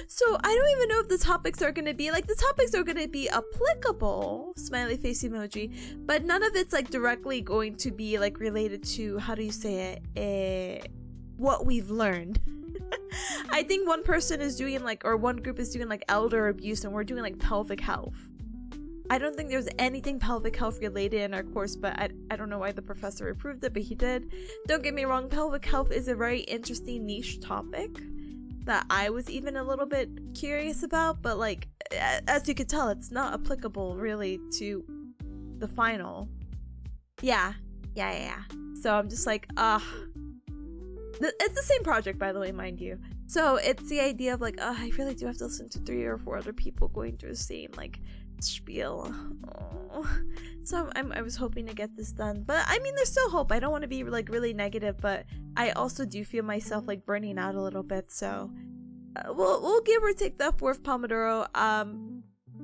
so I don't even know if the topics are going to be like, the topics are going to be applicable, smiley face emoji, but none of it's like directly going to be like related to, how do you say it, what we've learned. I think one person is doing like, or one group is doing like elder abuse, and we're doing like pelvic health. I don't think there's anything pelvic health related in our course, but I don't know why the professor approved it, but he did. Don't get me wrong, pelvic health is a very interesting niche topic that I was even a little bit curious about, but like, as you can tell, it's not applicable really to the final. Yeah. So I'm just like, it's the same project, by the way, mind you. So it's the idea of like, I really do have to listen to 3 or 4 other people going through the same like spiel. So I was hoping to get this done, but I mean, there's still hope. I don't want to be like really negative, but I also do feel myself like burning out a little bit. So we'll give or take the 4th Pomodoro.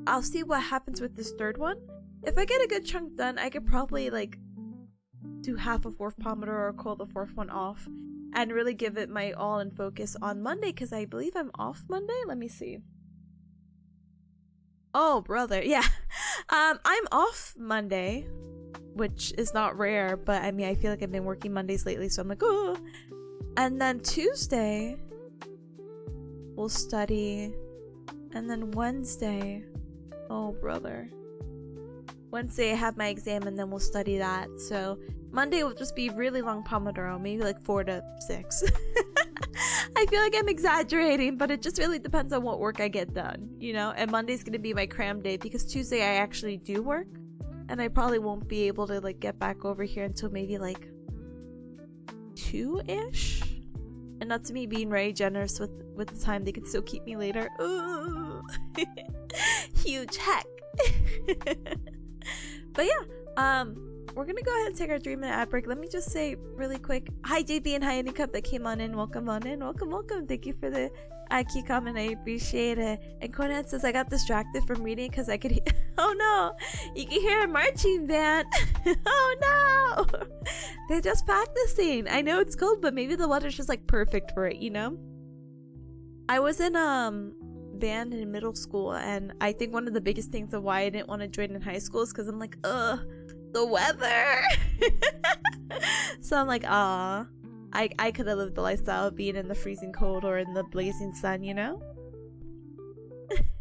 I'll see what happens with this 3rd one. If I get a good chunk done, I could probably like do half a 4th Pomodoro or call the 4th one off and really give it my all and focus on Monday, because I believe I'm off Monday. Let me see. Oh, brother. Yeah. I'm off Monday, which is not rare, but I mean, I feel like I've been working Mondays lately, so I'm like, oh. And then Tuesday, we'll study. And then Wednesday, oh, brother. Wednesday, I have my exam, and then we'll study that. So Monday will just be really long Pomodoro, maybe like 4 to 6. I feel like I'm exaggerating, but it just really depends on what work I get done, you know? And Monday's gonna be my cram day, because Tuesday I actually do work, and I probably won't be able to like get back over here until maybe like 2-ish. And not to me being very generous with the time, they could still keep me later. Ooh. Huge heck. But yeah, we're gonna go ahead and take our 3-minute ad break. Let me just say really quick, hi JB and hi Anycup that came on in. Welcome on in. Welcome. Thank you for the IQ comment. I appreciate it. And Conan says, I got distracted from reading because I could oh no, you can hear a marching band. Oh no, they're just practicing. I know it's cold, but maybe the weather's just like perfect for it, you know? I was in band in middle school, and I think one of the biggest things of why I didn't want to join in high school is because I'm like, the weather. So I'm like, I could have lived the lifestyle of being in the freezing cold or in the blazing sun, you know?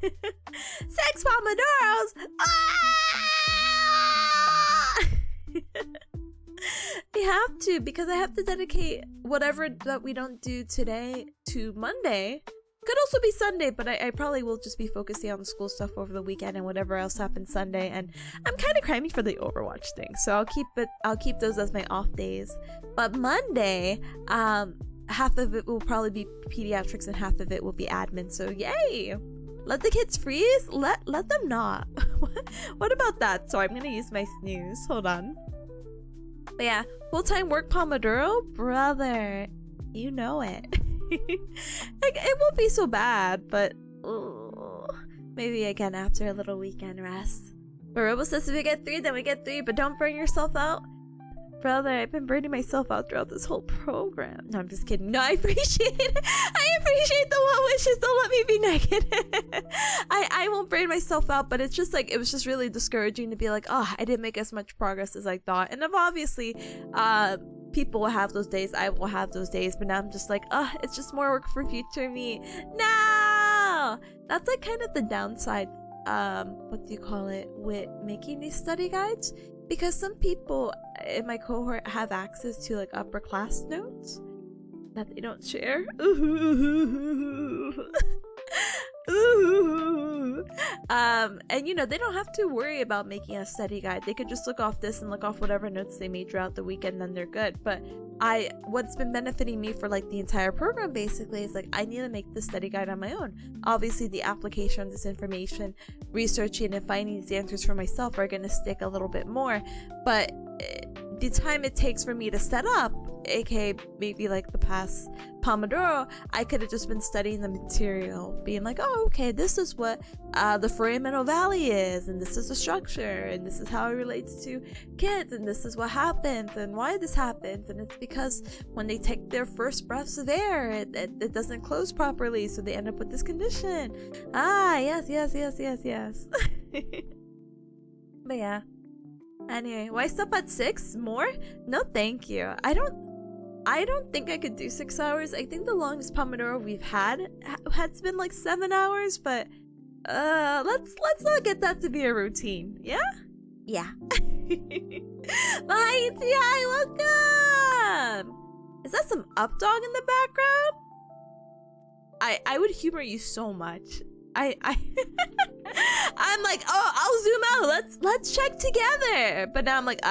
6 Pomodoros! I have to, because I have to dedicate whatever that we don't do today to Monday. Could also be Sunday, but I probably will just be focusing on the school stuff over the weekend and whatever else happens Sunday. And I'm kind of cramming for the Overwatch thing, so I'll keep those as my off days. But Monday, half of it will probably be pediatrics and half of it will be admin. So yay! Let the kids freeze. Let them not. What about that? So I'm gonna use my snooze. Hold on. But yeah, full-time work Pomodoro, brother. You know it. Like, it won't be so bad, but maybe again after a little weekend rest. But Robo says if we get 3, then we get 3, but don't burn yourself out. Brother, I've been burning myself out throughout this whole program. No, I'm just kidding. No, I appreciate it. I appreciate the well wishes. Don't let me be negative. I won't burn myself out, but it's just like, it was just really discouraging to be like, oh, I didn't make as much progress as I thought. And obviously, people will have those days. I will have those days, but now I'm just like, it's just more work for future me. No! That's like kind of the downside, what do you call it, with making these study guides. Because some people in my cohort have access to like upper class notes that they don't share. And you know, they don't have to worry about making a study guide. They could just look off this and look off whatever notes they made throughout the weekend, then they're good. But what's been benefiting me for like the entire program basically is like, I need to make the study guide on my own. Obviously the application of this information, researching and finding these answers for myself are going to stick a little bit more, but the time it takes for me to set up, aka maybe like the past Pomodoro, I could have just been studying the material, being like, oh, okay, this is what the foraminal valley is, and this is the structure, and this is how it relates to kids, and this is what happens, and why this happens, and it's because when they take their first breaths of air, it doesn't close properly, so they end up with this condition. Yes. But yeah. Anyway, why stop at 6? More? No, thank you. I don't think I could do 6 hours. I think the longest Pomodoro we've had has been like 7 hours, but let's not get that to be a routine. Yeah? Yeah. Bye, TI, welcome! Is that some updog in the background? I would humor you so much. I'm like, oh, I'll zoom out. Let's check together. But now I'm like,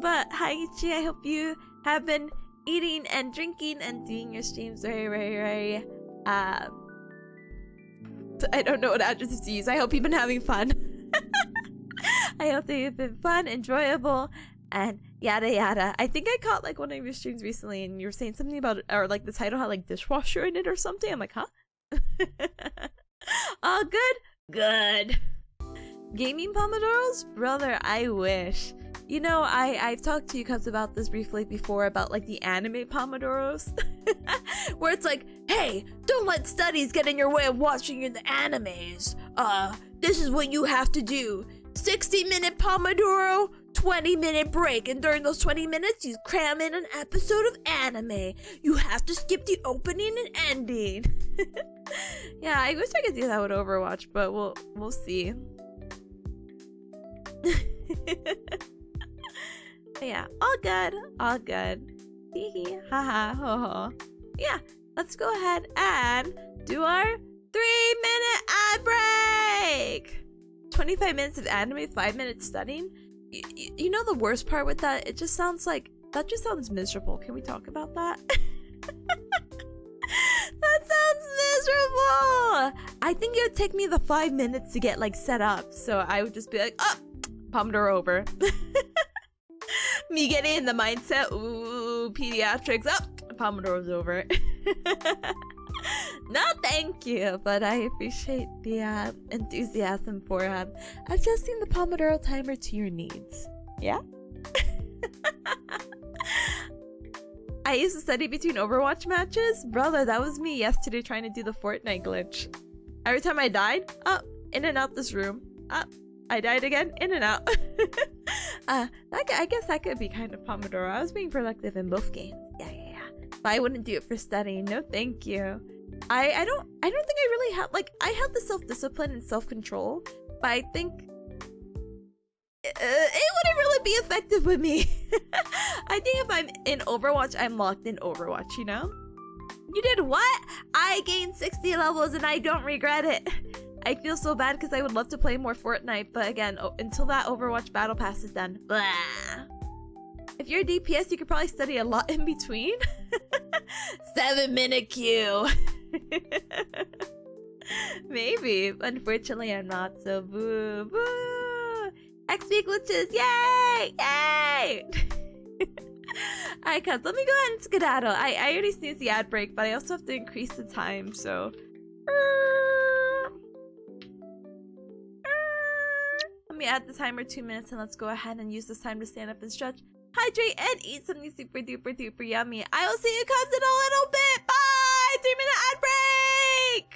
But hi, Ichi, I hope you have been eating and drinking and doing your streams very, I don't know what adjectives to use. I hope you've been having fun. I hope that you've been fun, enjoyable, and yada yada. I think I caught like one of your streams recently and you were saying something about it, or like the title had like dishwasher in it or something. I'm like, huh? All good? Good. Gaming Pomodoros? Brother, I wish. You know, I've talked to you guys about this briefly before about like the anime Pomodoros. Where it's like, hey, don't let studies get in your way of watching the animes. This is what you have to do. 60-minute Pomodoro, 20-minute break, and during those 20 minutes you cram in an episode of anime. You have to skip the opening and ending. Yeah, I wish I could do that with Overwatch, but we'll see. Yeah, all good, all good. Hee hee, haha, ho ho. Yeah, let's go ahead and do our 3-minute ad break. 25 minutes of anime, 5 minutes studying. You know the worst part with that? It just sounds like, that just sounds miserable. Can we talk about that? That sounds miserable. I think it would take me the 5 minutes to get like set up. So I would just be like, oh, Pomodoro over. Me getting in the mindset, ooh, pediatrics, oh, Pomodoro's over. No, thank you, but I appreciate the enthusiasm for adjusting the Pomodoro timer to your needs. Yeah? I used to study between Overwatch matches. Brother, that was me yesterday trying to do the Fortnite glitch. Every time I died, up, in and out this room. Up, I died again, in and out. I guess that could be kind of Pomodoro. I was being productive in both games. Yeah. But I wouldn't do it for studying. No, thank you. I don't think I really have, like, I have the self-discipline and self-control, but I think it wouldn't really be effective with me. I think if I'm in Overwatch, I'm locked in Overwatch, you know? You did what? I gained 60 levels and I don't regret it. I feel so bad because I would love to play more Fortnite, but again, until that Overwatch Battle Pass is done. Blah. If you're a DPS, you could probably study a lot in between. 7-minute queue. Maybe. Unfortunately, I'm not, so boo boo. XP glitches, yay! Yay! Alright, cuz, let me go ahead and skedaddle. I already sneezed the ad break, but I also have to increase the time, so... Let me add the timer 2 minutes and let's go ahead and use this time to stand up and stretch, hydrate, and eat something super duper yummy. I will see you guys in a little bit. Bye! 3-minute ad break!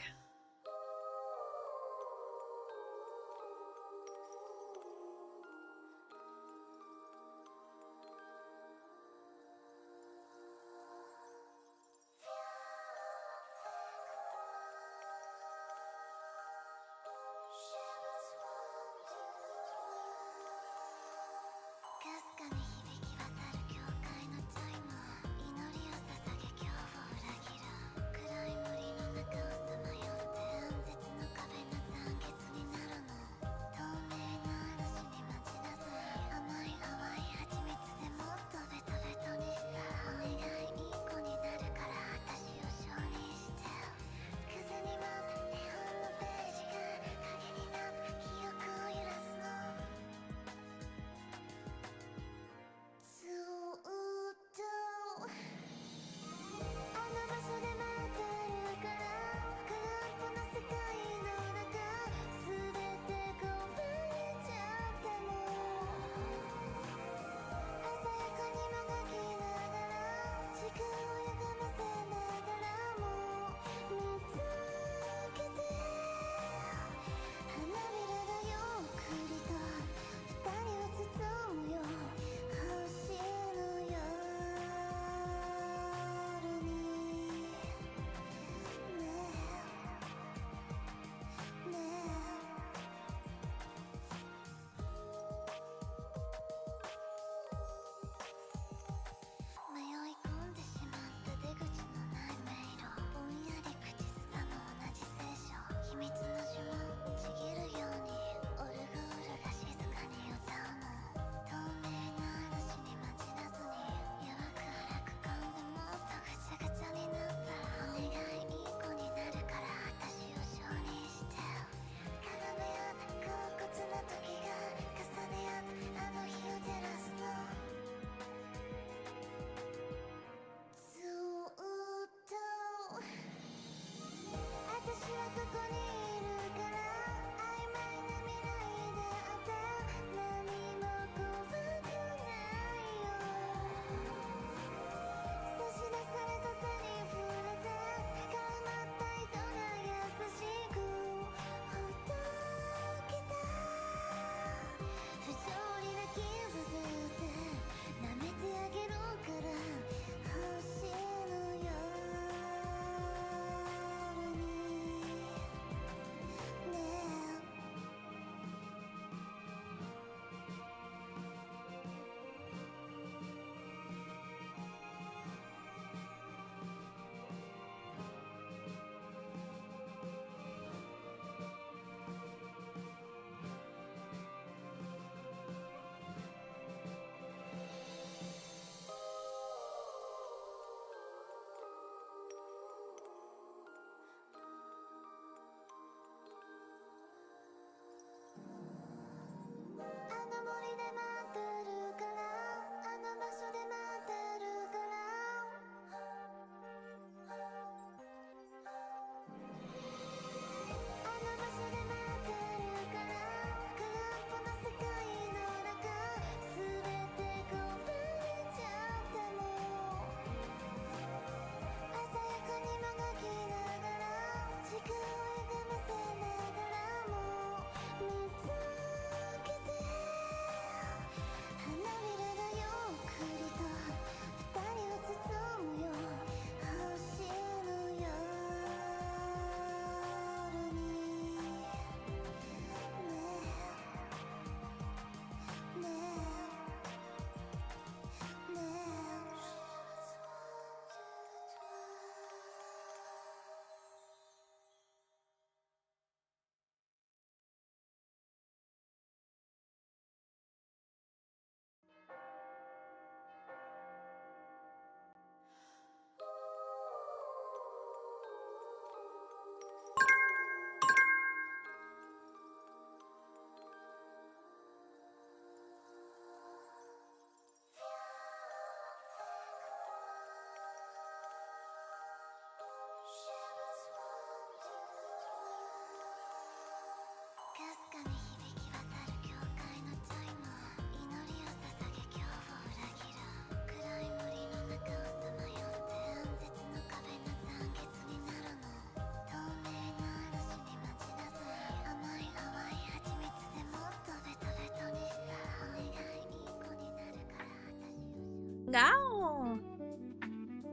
No.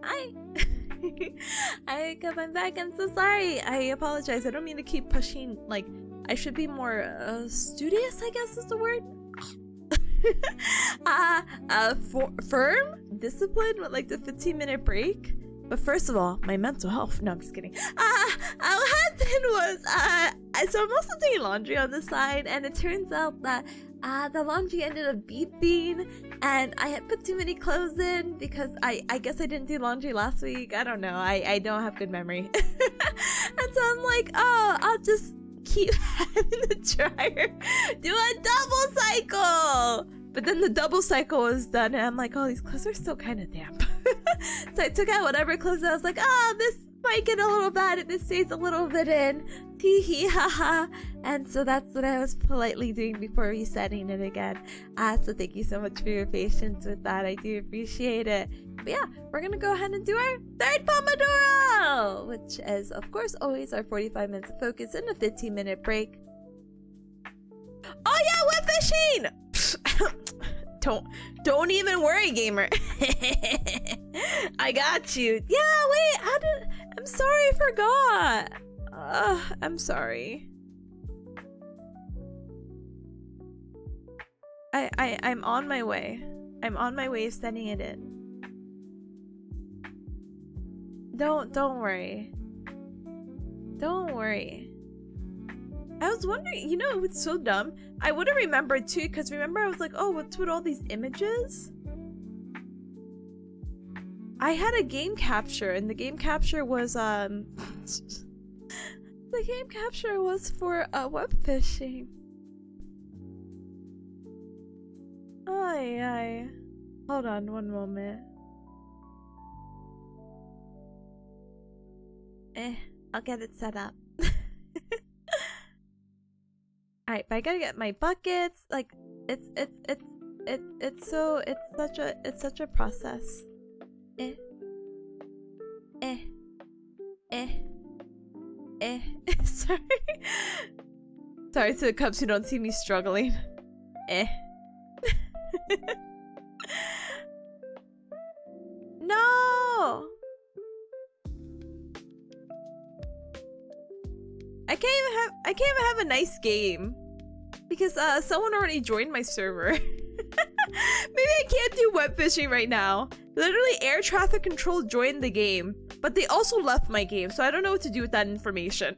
Hi. I come back. I'm so sorry. I apologize. I don't mean to keep pushing. Like, I should be more studious, I guess is the word. Firm, disciplined with like the 15-minute break. But first of all, my mental health. No, I'm just kidding. What happened was, so I'm also doing laundry on the side, and it turns out that the laundry ended up beeping, and I had put too many clothes in because I guess I didn't do laundry last week. I don't know. I don't have good memory. And so I'm like, oh, I'll just keep having the dryer do a double cycle. But then the double cycle was done, and I'm like, oh, these clothes are still kind of damp. So I took out whatever clothes. I was like, oh, this might get a little bad if it stays a little bit in. Tee hee ha ha. And so that's what I was politely doing before resetting it again. So thank you so much for your patience with that. I do appreciate it. But yeah, we're gonna go ahead and do our third Pomodoro, which is, of course, always our 45 minutes of focus and a 15-minute break. Oh yeah, web fishing! Don't even worry, gamer. I got you. Yeah, wait, I'm sorry, I forgot. I'm sorry. I'm on my way. I'm on my way of sending it in. Don't worry. Don't worry. I was wondering, you know, it's so dumb. I would have remembered too, because remember I was like, oh, what's with all these images? I had a game capture, and the game capture was, the game capture was for, web fishing. Ay. Hold on one moment. I'll get it set up. Alright, but I gotta get my buckets. Like, it's such a process. Sorry to the cubs who don't see me struggling. No! I can't even have a nice game because someone already joined my server. Maybe I can't do web fishing right now. Literally, air traffic control joined the game, but they also left my game, so I don't know what to do with that information.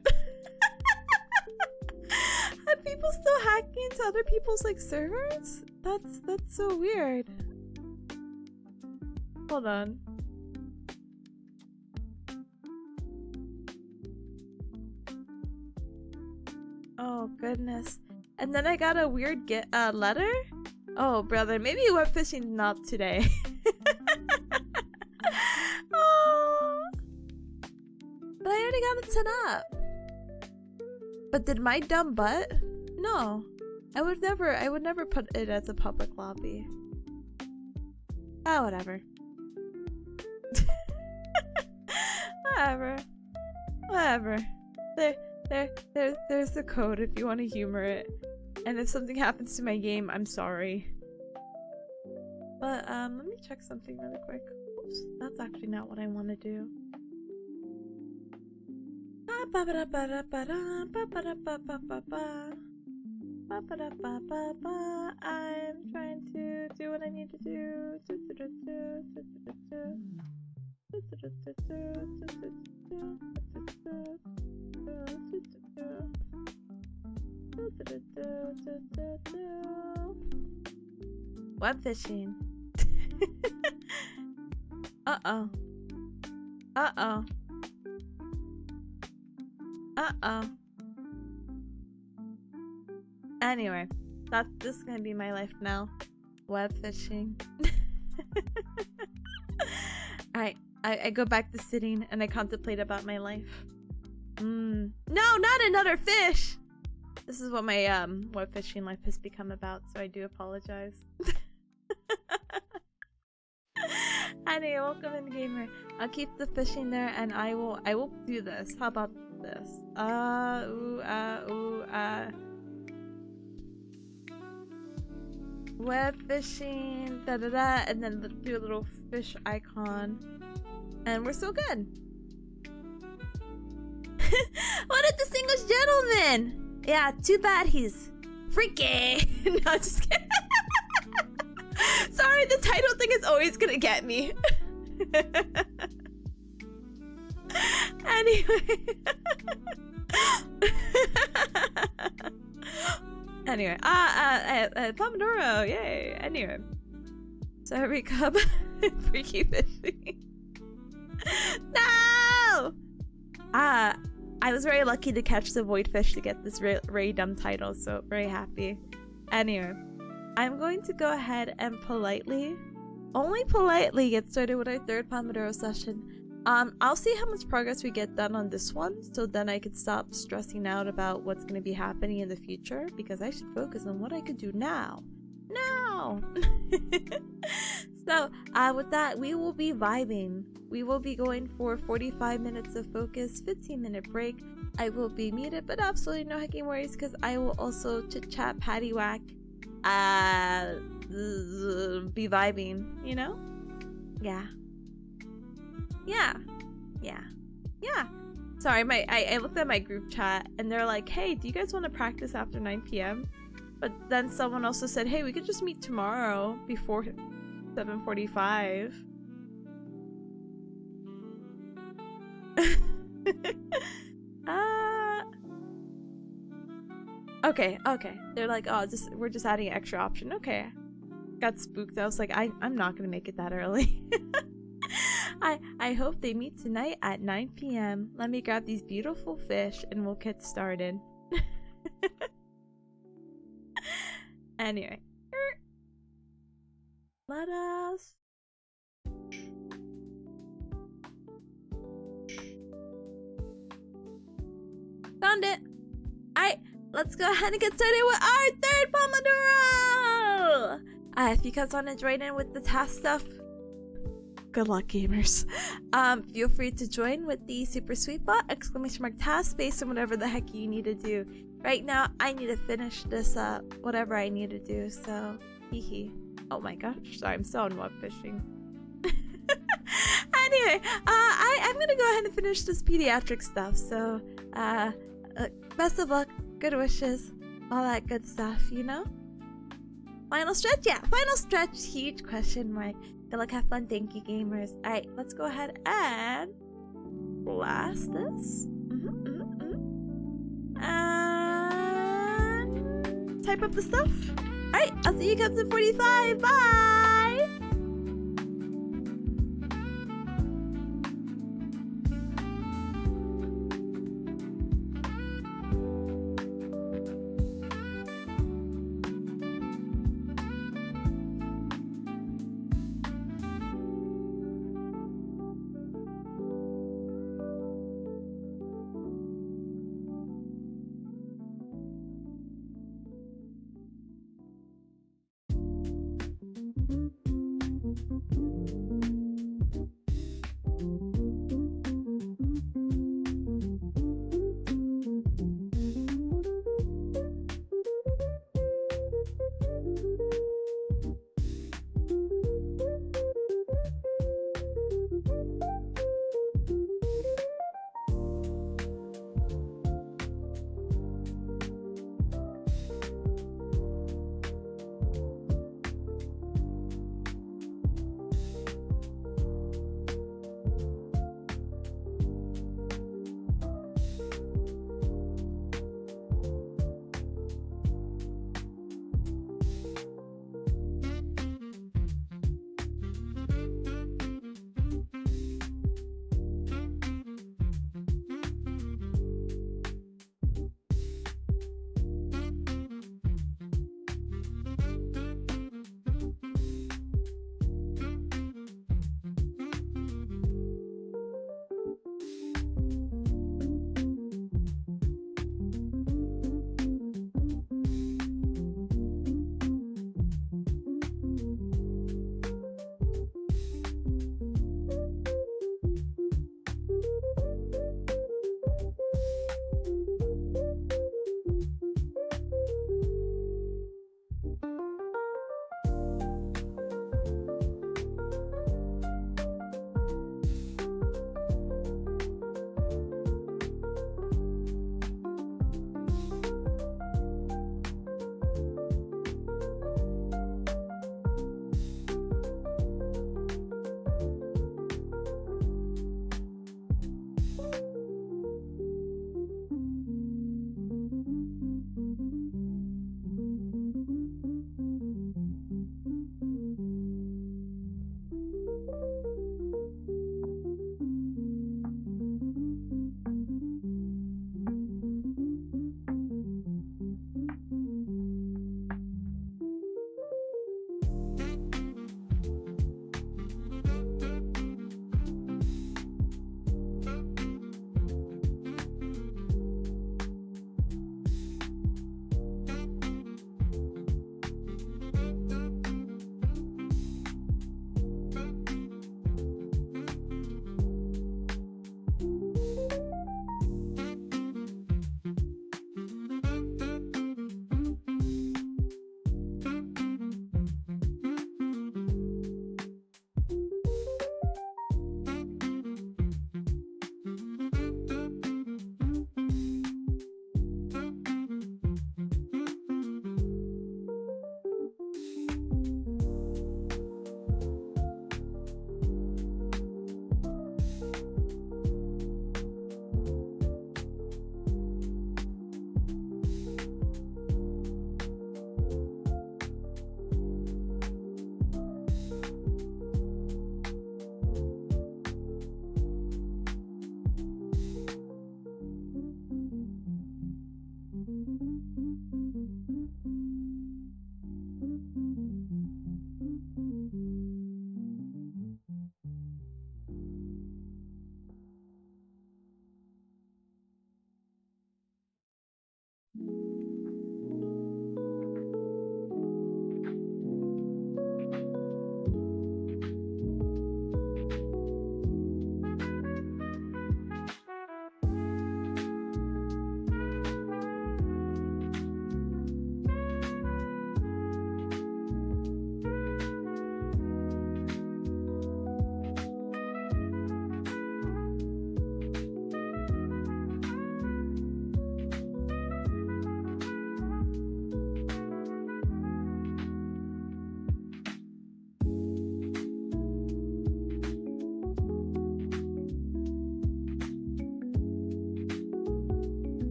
Are people still hacking into other people's like servers? That's so weird. Hold on. Oh goodness. And then I got a weird letter? Oh brother, maybe web fishing not today. Oh. But I already got it set up. But did my dumb butt? No. I would never put it as a public lobby. Ah, whatever. Whatever. There's the code if you want to humor it. And if something happens to my game, I'm sorry. But let me check something really quick. Oops, that's actually not what I want to do. I'm trying to do what I need to do. Web fishing. Uh-oh. Anyway, this is gonna be my life now. Web fishing. Alright, I go back to sitting and I contemplate about my life. No, not another fish! This is what my what fishing life has become about, so I do apologize. Anyway, welcome in, gamer. I'll keep the fishing there, and I will do this. How about this? Web fishing, da da da, and then do a little fish icon, and we're so good. What a distinguished gentleman! Yeah, too bad he's freaky. No, just kidding. Sorry, the title thing is always gonna get me. Anyway. Anyway, Pomodoro, yay. Anyway. So here we come. Freaky fishing. No! I was very lucky to catch the void fish to get this very dumb title, so very happy. Anyway, I'm going to go ahead and only politely get started with our third Pomodoro session. I'll see how much progress we get done on this one, so then I could stop stressing out about what's going to be happening in the future, because I should focus on what I could do now. So, with that, we will be vibing. We will be going for 45 minutes of focus, 15-minute break. I will be muted, but absolutely no hecking worries, because I will also chit-chat, paddywhack, be vibing, you know? Yeah. Sorry, I looked at my group chat, and they're like, hey, do you guys want to practice after 9 p.m.? But then someone also said, hey, we could just meet tomorrow before 7:45. Okay. They're like, oh, we're just adding an extra option. Okay. Got spooked. I was like, I'm not gonna make it that early. I hope they meet tonight at 9 p.m. Let me grab these beautiful fish and we'll get started. Anyway. Let us. Found it. Alright, let's go ahead and get started with our third Pomodoro! If you guys want to join in with the task stuff, good luck, gamers. Feel free to join with the super sweet bot, !task, based on whatever the heck you need to do. Right now, I need to finish this whatever I need to do, so hee. Oh my gosh, sorry, I'm still on web fishing. Anyway, I'm gonna go ahead and finish this pediatric stuff, so best of luck, good wishes, all that good stuff, you know? Final stretch? Yeah, final stretch, huge question mark. Good luck, have fun, thank you, gamers. Alright, let's go ahead and blast this. And type up the stuff. Alright, I'll see you guys in 45. Bye!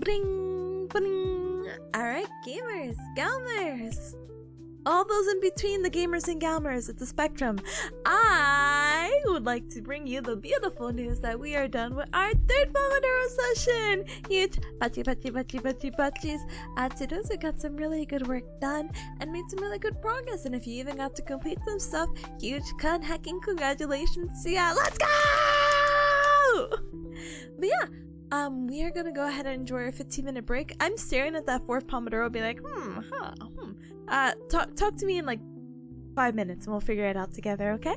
Bring, bring. Alright, gamers. All those in between the gamers and galmers, it's a spectrum. I would like to bring you the beautiful news that we are done with our third Pomodoro session. Huge butchies. To those who got some really good work done and made some really good progress, and if you even got to complete some stuff, huge hacking congratulations to ya. Let's go! But yeah, we are gonna go ahead and enjoy our 15-minute break. I'm staring at that fourth Pomodoro, be like, talk to me in like 5 minutes and we'll figure it out together, okay?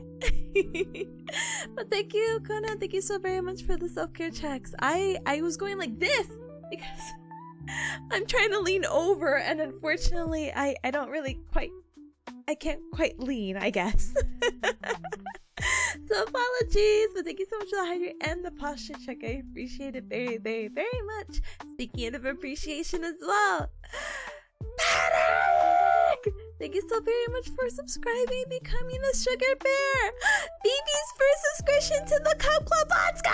But thank you, Kona. Thank you so very much for the self-care checks. I was going like this because I'm trying to lean over, and unfortunately I can't quite lean, I guess. So apologies, but thank you so much for the hydrate and the posture check. I appreciate it very, very, very much. Speaking of appreciation as well, Panic! Thank you so very much for subscribing, becoming a sugar bear. BB's first subscription to the Cub Club. Let's go!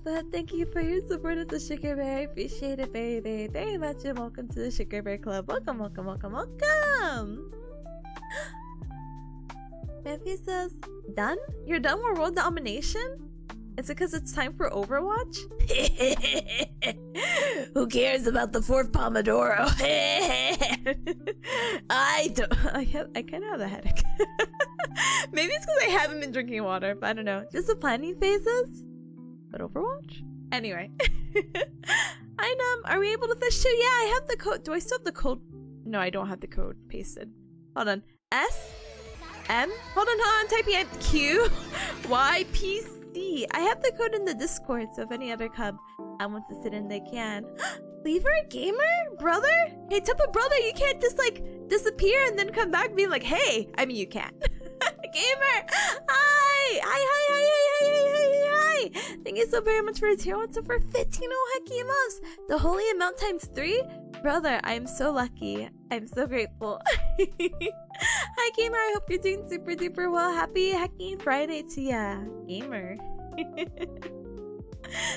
But thank you for your support as a sugar bear. I appreciate it very, very, very much. And welcome to the Sugar Bear Club. Welcome, welcome, welcome, welcome. Memphis says, done? You're done with world domination? Is it because it's time for Overwatch? Who cares about the fourth Pomodoro? I kind of have a headache. Maybe it's because I haven't been drinking water, but I don't know. Just the planning phases? But Overwatch? Anyway. Are we able to fish too? Yeah, I have the code. Do I still have the code? No, I don't have the code pasted. Hold on. S-M? Hold on, I'm typing in QYPC. I have the code in the Discord, so if any other cub wants to sit in, they can. Lever gamer? Brother? Hey, Tuppa brother, you can't just like disappear and then come back and be like, hey. I mean, you can. Gamer! Hi! Thank you so very much for the tier 1 sub for 15 hecky months. The holy amount times 3? Brother, I'm so lucky. I'm so grateful. Hi, Gamer. I hope you're doing super duper well. Happy Hacking Friday to ya, Gamer.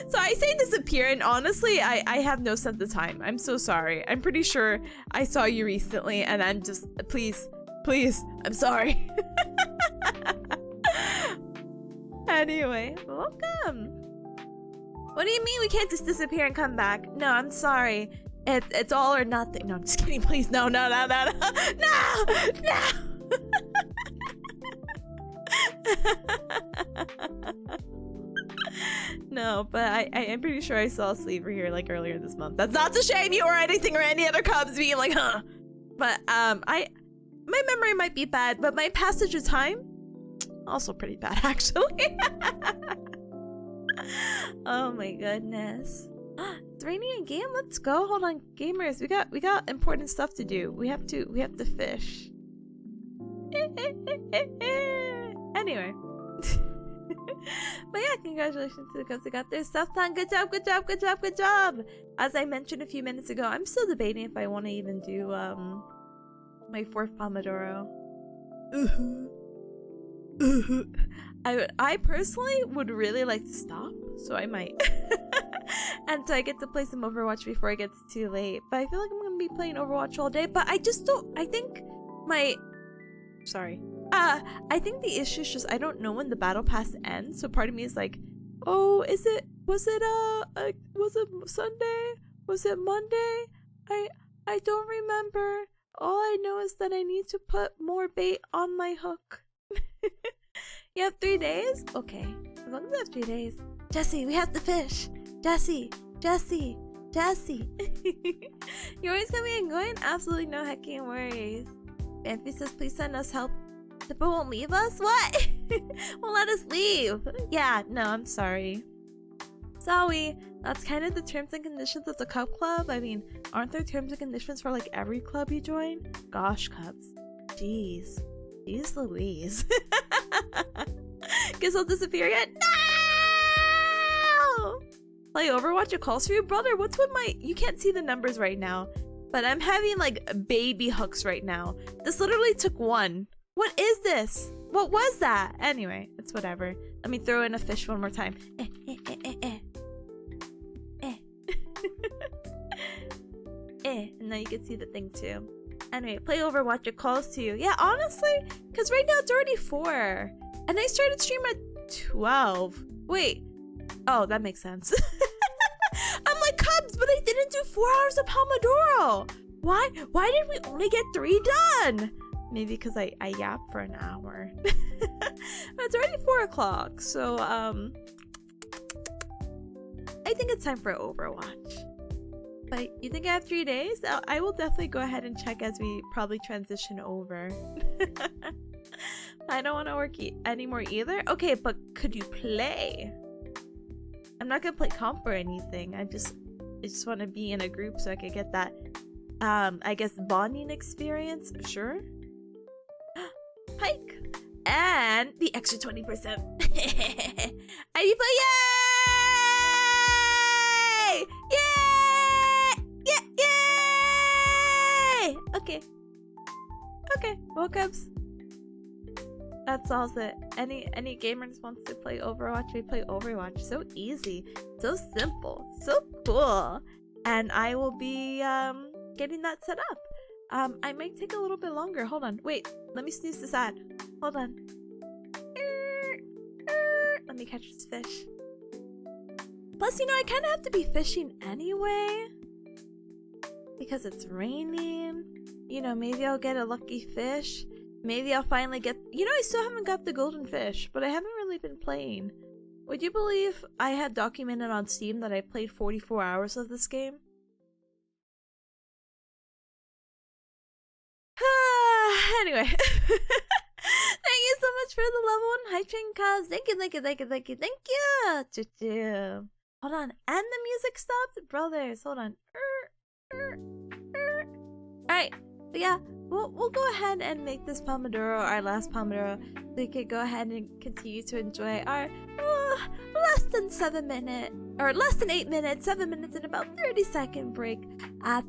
So I say disappear, and honestly, I have no sense of time. I'm so sorry. I'm pretty sure I saw you recently, and I'm just, please, I'm sorry. Anyway, welcome. What do you mean we can't just disappear and come back? No, I'm sorry. It's all or nothing. No, I'm just kidding. Please, no. No. No, but I'm pretty sure I saw a sleeper here like earlier this month. That's not to shame you or anything or any other cubs being like, huh. But my memory might be bad, but my passage of time also pretty bad actually. Oh my goodness. It's raining again. Let's go. Hold on, gamers. We got important stuff to do. We have to fish. Anyway. But yeah, congratulations to the cubs that got their stuff done. Good job. As I mentioned a few minutes ago, I'm still debating if I want to even do my fourth Pomodoro. I personally would really like to stop, so I might. And so I get to play some Overwatch before it gets too late. But I feel like I'm gonna be playing Overwatch all day. But I just don't. I think I think the issue is just I don't know when the battle pass ends. So part of me is like, oh, was it Sunday? Was it Monday? I don't remember. All I know is that I need to put more bait on my hook. You have 3 days? Okay. As long as I have 3 days. Jesse, we have to fish. Jesse. You're always coming and going? Absolutely no hecking worries. Banffy says, please send us help. Tippa won't leave us? What? Won't let us leave. Yeah, no, I'm sorry. Sorry. That's kind of the terms and conditions of the Cub Club. I mean, aren't there terms and conditions for like every club you join? Gosh, Cubs. Jeez Louise. Guess I'll disappear again. No! Play Overwatch, it calls for you? Brother, what's with my... You can't see the numbers right now, but I'm having like baby hooks right now. This literally took 1. What is this? What was that? Anyway, it's whatever. Let me throw in a fish one more time. now you can see the thing too. Anyway, play Overwatch, it calls to you. Yeah, honestly, because right now it's already 4. And I started stream at 12. Wait. Oh, that makes sense. I'm like, Cubs, but I didn't do 4 hours of Pomodoro. Why did we only get 3 done? Maybe because I yapped for an hour. It's already 4 o'clock, so I think it's time for Overwatch. But you think I have 3 days? I will definitely go ahead and check as we probably transition over. I don't want to work anymore either. Okay, but could you play? I'm not gonna play comp or anything. I just want to be in a group so I could get that I guess bonding experience. Sure. Hike and the extra 20%. And you play. Yay! Yay! Yay! Okay, Cubs. That's all it. Any gamers wants to play Overwatch, we play Overwatch. So easy, so simple, so cool. And I will be getting that set up. I might take a little bit longer. Hold on. Wait, let me snooze this ad. Hold on. Let me catch this fish. Plus, you know, I kind of have to be fishing anyway. Because it's raining. You know, maybe I'll get a lucky fish. Maybe I'll finally get... You know, I still haven't got the golden fish, but I haven't really been playing. Would you believe I had documented on Steam that I played 44 hours of this game? Anyway. Thank you so much for the level 1 hype train, Cubs. Thank you. Hold on. And the music stopped? Brothers, hold on. Alright. But yeah, we'll go ahead and make this Pomodoro our last Pomodoro. So we could go ahead and continue to enjoy our less than 7 minute, or less than 8 minutes, 7 minutes and about 30-second break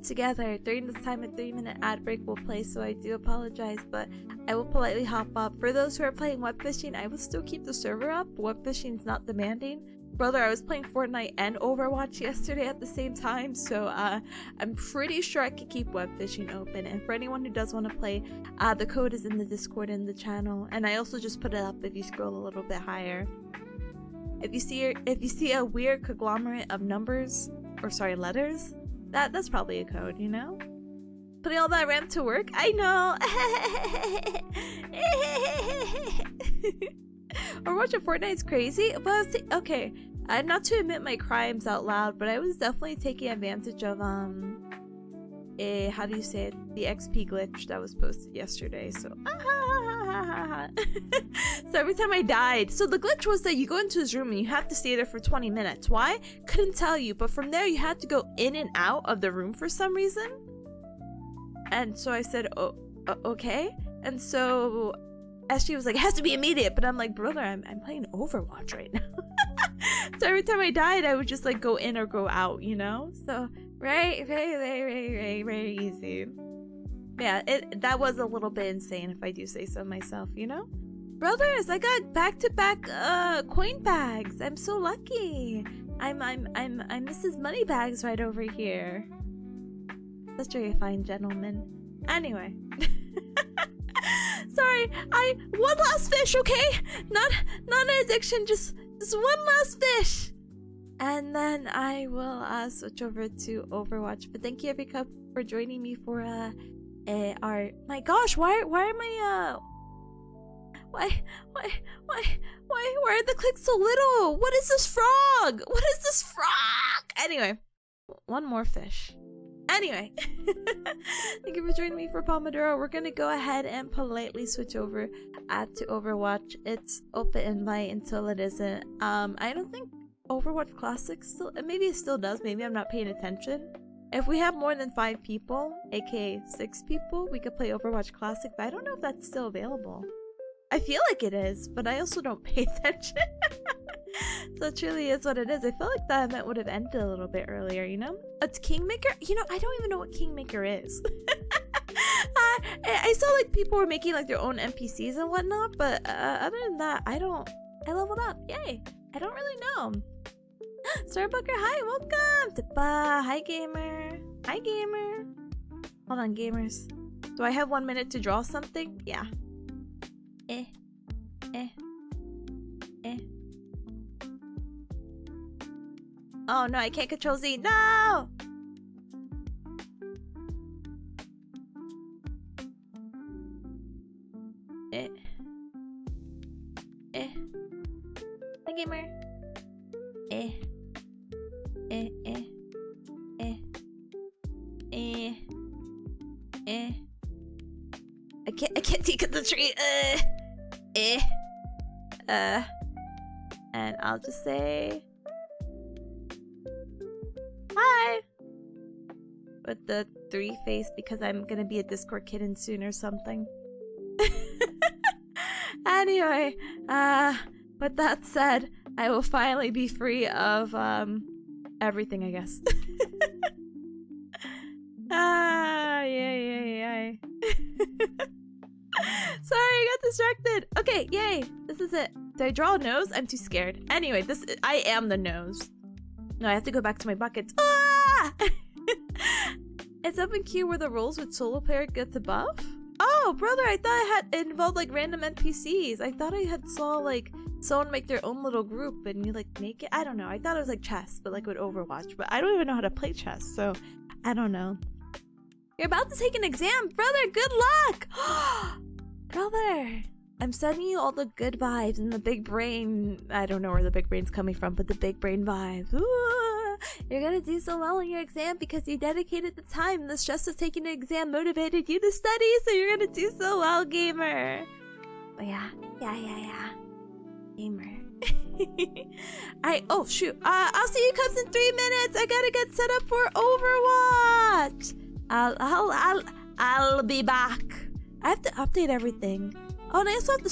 together. During this time, a 3-minute ad break will play, so I do apologize, but I will politely hop up. For those who are playing web fishing, I will still keep the server up. Web fishing is not demanding. Brother, I was playing Fortnite and Overwatch yesterday at the same time, so I'm pretty sure I could keep web fishing open. And for anyone who does want to play, the code is in the Discord in the channel, and I also just put it up if you scroll a little bit higher. If you see a weird conglomerate of numbers, or sorry, letters, that's probably a code, you know? Putting all that RAM to work? I know. Or watching Fortnite's crazy? Well, okay, not to admit my crimes out loud, but I was definitely taking advantage of how do you say it? The XP glitch that was posted yesterday. So so every time I died, so the glitch was that you go into his room and you have to stay there for 20 minutes. Why? Couldn't tell you, but from there you had to go in and out of the room for some reason. And so I said, oh, okay. And so SG was like, it has to be immediate, but I'm like, brother, I'm playing Overwatch right now. So every time I died, I would just like go in or go out, you know? So very easy. Yeah, that was a little bit insane if I do say so myself, you know? Brothers, I got back-to-back coin bags. I'm so lucky. I'm Mrs. Moneybags right over here. Such a fine gentleman. Anyway. Sorry, one last fish, okay? Not an addiction, just one last fish. And then I will switch over to Overwatch. But thank you every cup for joining me for our my gosh, why am I why are the clicks so little? What is this frog? What is this frog? Anyway, one more fish. Anyway, thank you for joining me for Pomodoro. We're gonna go ahead and politely switch over to Overwatch. It's open invite until it isn't. I don't think Overwatch Classic still, maybe it still does, maybe I'm not paying attention. If we have more than 5 people, aka 6 people, we could play Overwatch Classic, but I don't know if that's still available. I feel like it is, but I also don't pay attention. So it truly is what it is. I feel like that event would have ended a little bit earlier, you know? It's Kingmaker? You know, I don't even know what Kingmaker is. I saw like people were making like their own NPCs and whatnot, but other than that, I leveled up. Yay. I don't really know. Starbucker, hi, welcome. Tipa, hi gamer. Hi gamer. Hold on, gamers. Do I have 1 minute to draw something? Yeah. Eh. Eh. Eh. Oh no, I can't control Z. No! Eh. Eh. Hi, gamer. Eh. Eh. Eh. Eh. Eh. Eh. I can't see the tree. Eh. And I'll just say hi with the 3 face because I'm gonna be a Discord kitten soon or something. Anyway, with that said, I will finally be free of everything, I guess. Yay. Sorry, I got distracted. Okay, yay. This is it. Did I draw a nose? I'm too scared. Anyway, I am the nose. No, I have to go back to my buckets. Ah! It's up in Q where the roles with solo player gets a buff? Oh, brother, I thought it involved like random NPCs. I thought I had saw like someone make their own little group and you like make it. I don't know. I thought it was like chess, but like with Overwatch. But I don't even know how to play chess, so I don't know. You're about to take an exam, brother. Good luck, brother. I'm sending you all the good vibes and the big brain. I don't know where the big brain's coming from, but the big brain vibes. Ooh, you're gonna do so well in your exam because you dedicated the time. The stress of taking an exam motivated you to study, so you're gonna do so well, gamer. But yeah. Gamer. Oh shoot. I'll see you cubs in 3 minutes. I gotta get set up for Overwatch. I'll be back. I have to update everything. Oh, and I also have to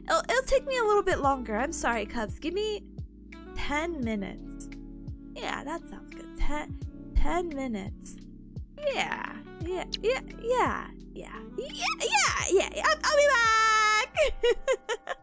it'll take me a little bit longer. I'm sorry, cubs. Give me 10 minutes. Yeah, that sounds good. 10 minutes. Yeah. I'll be back.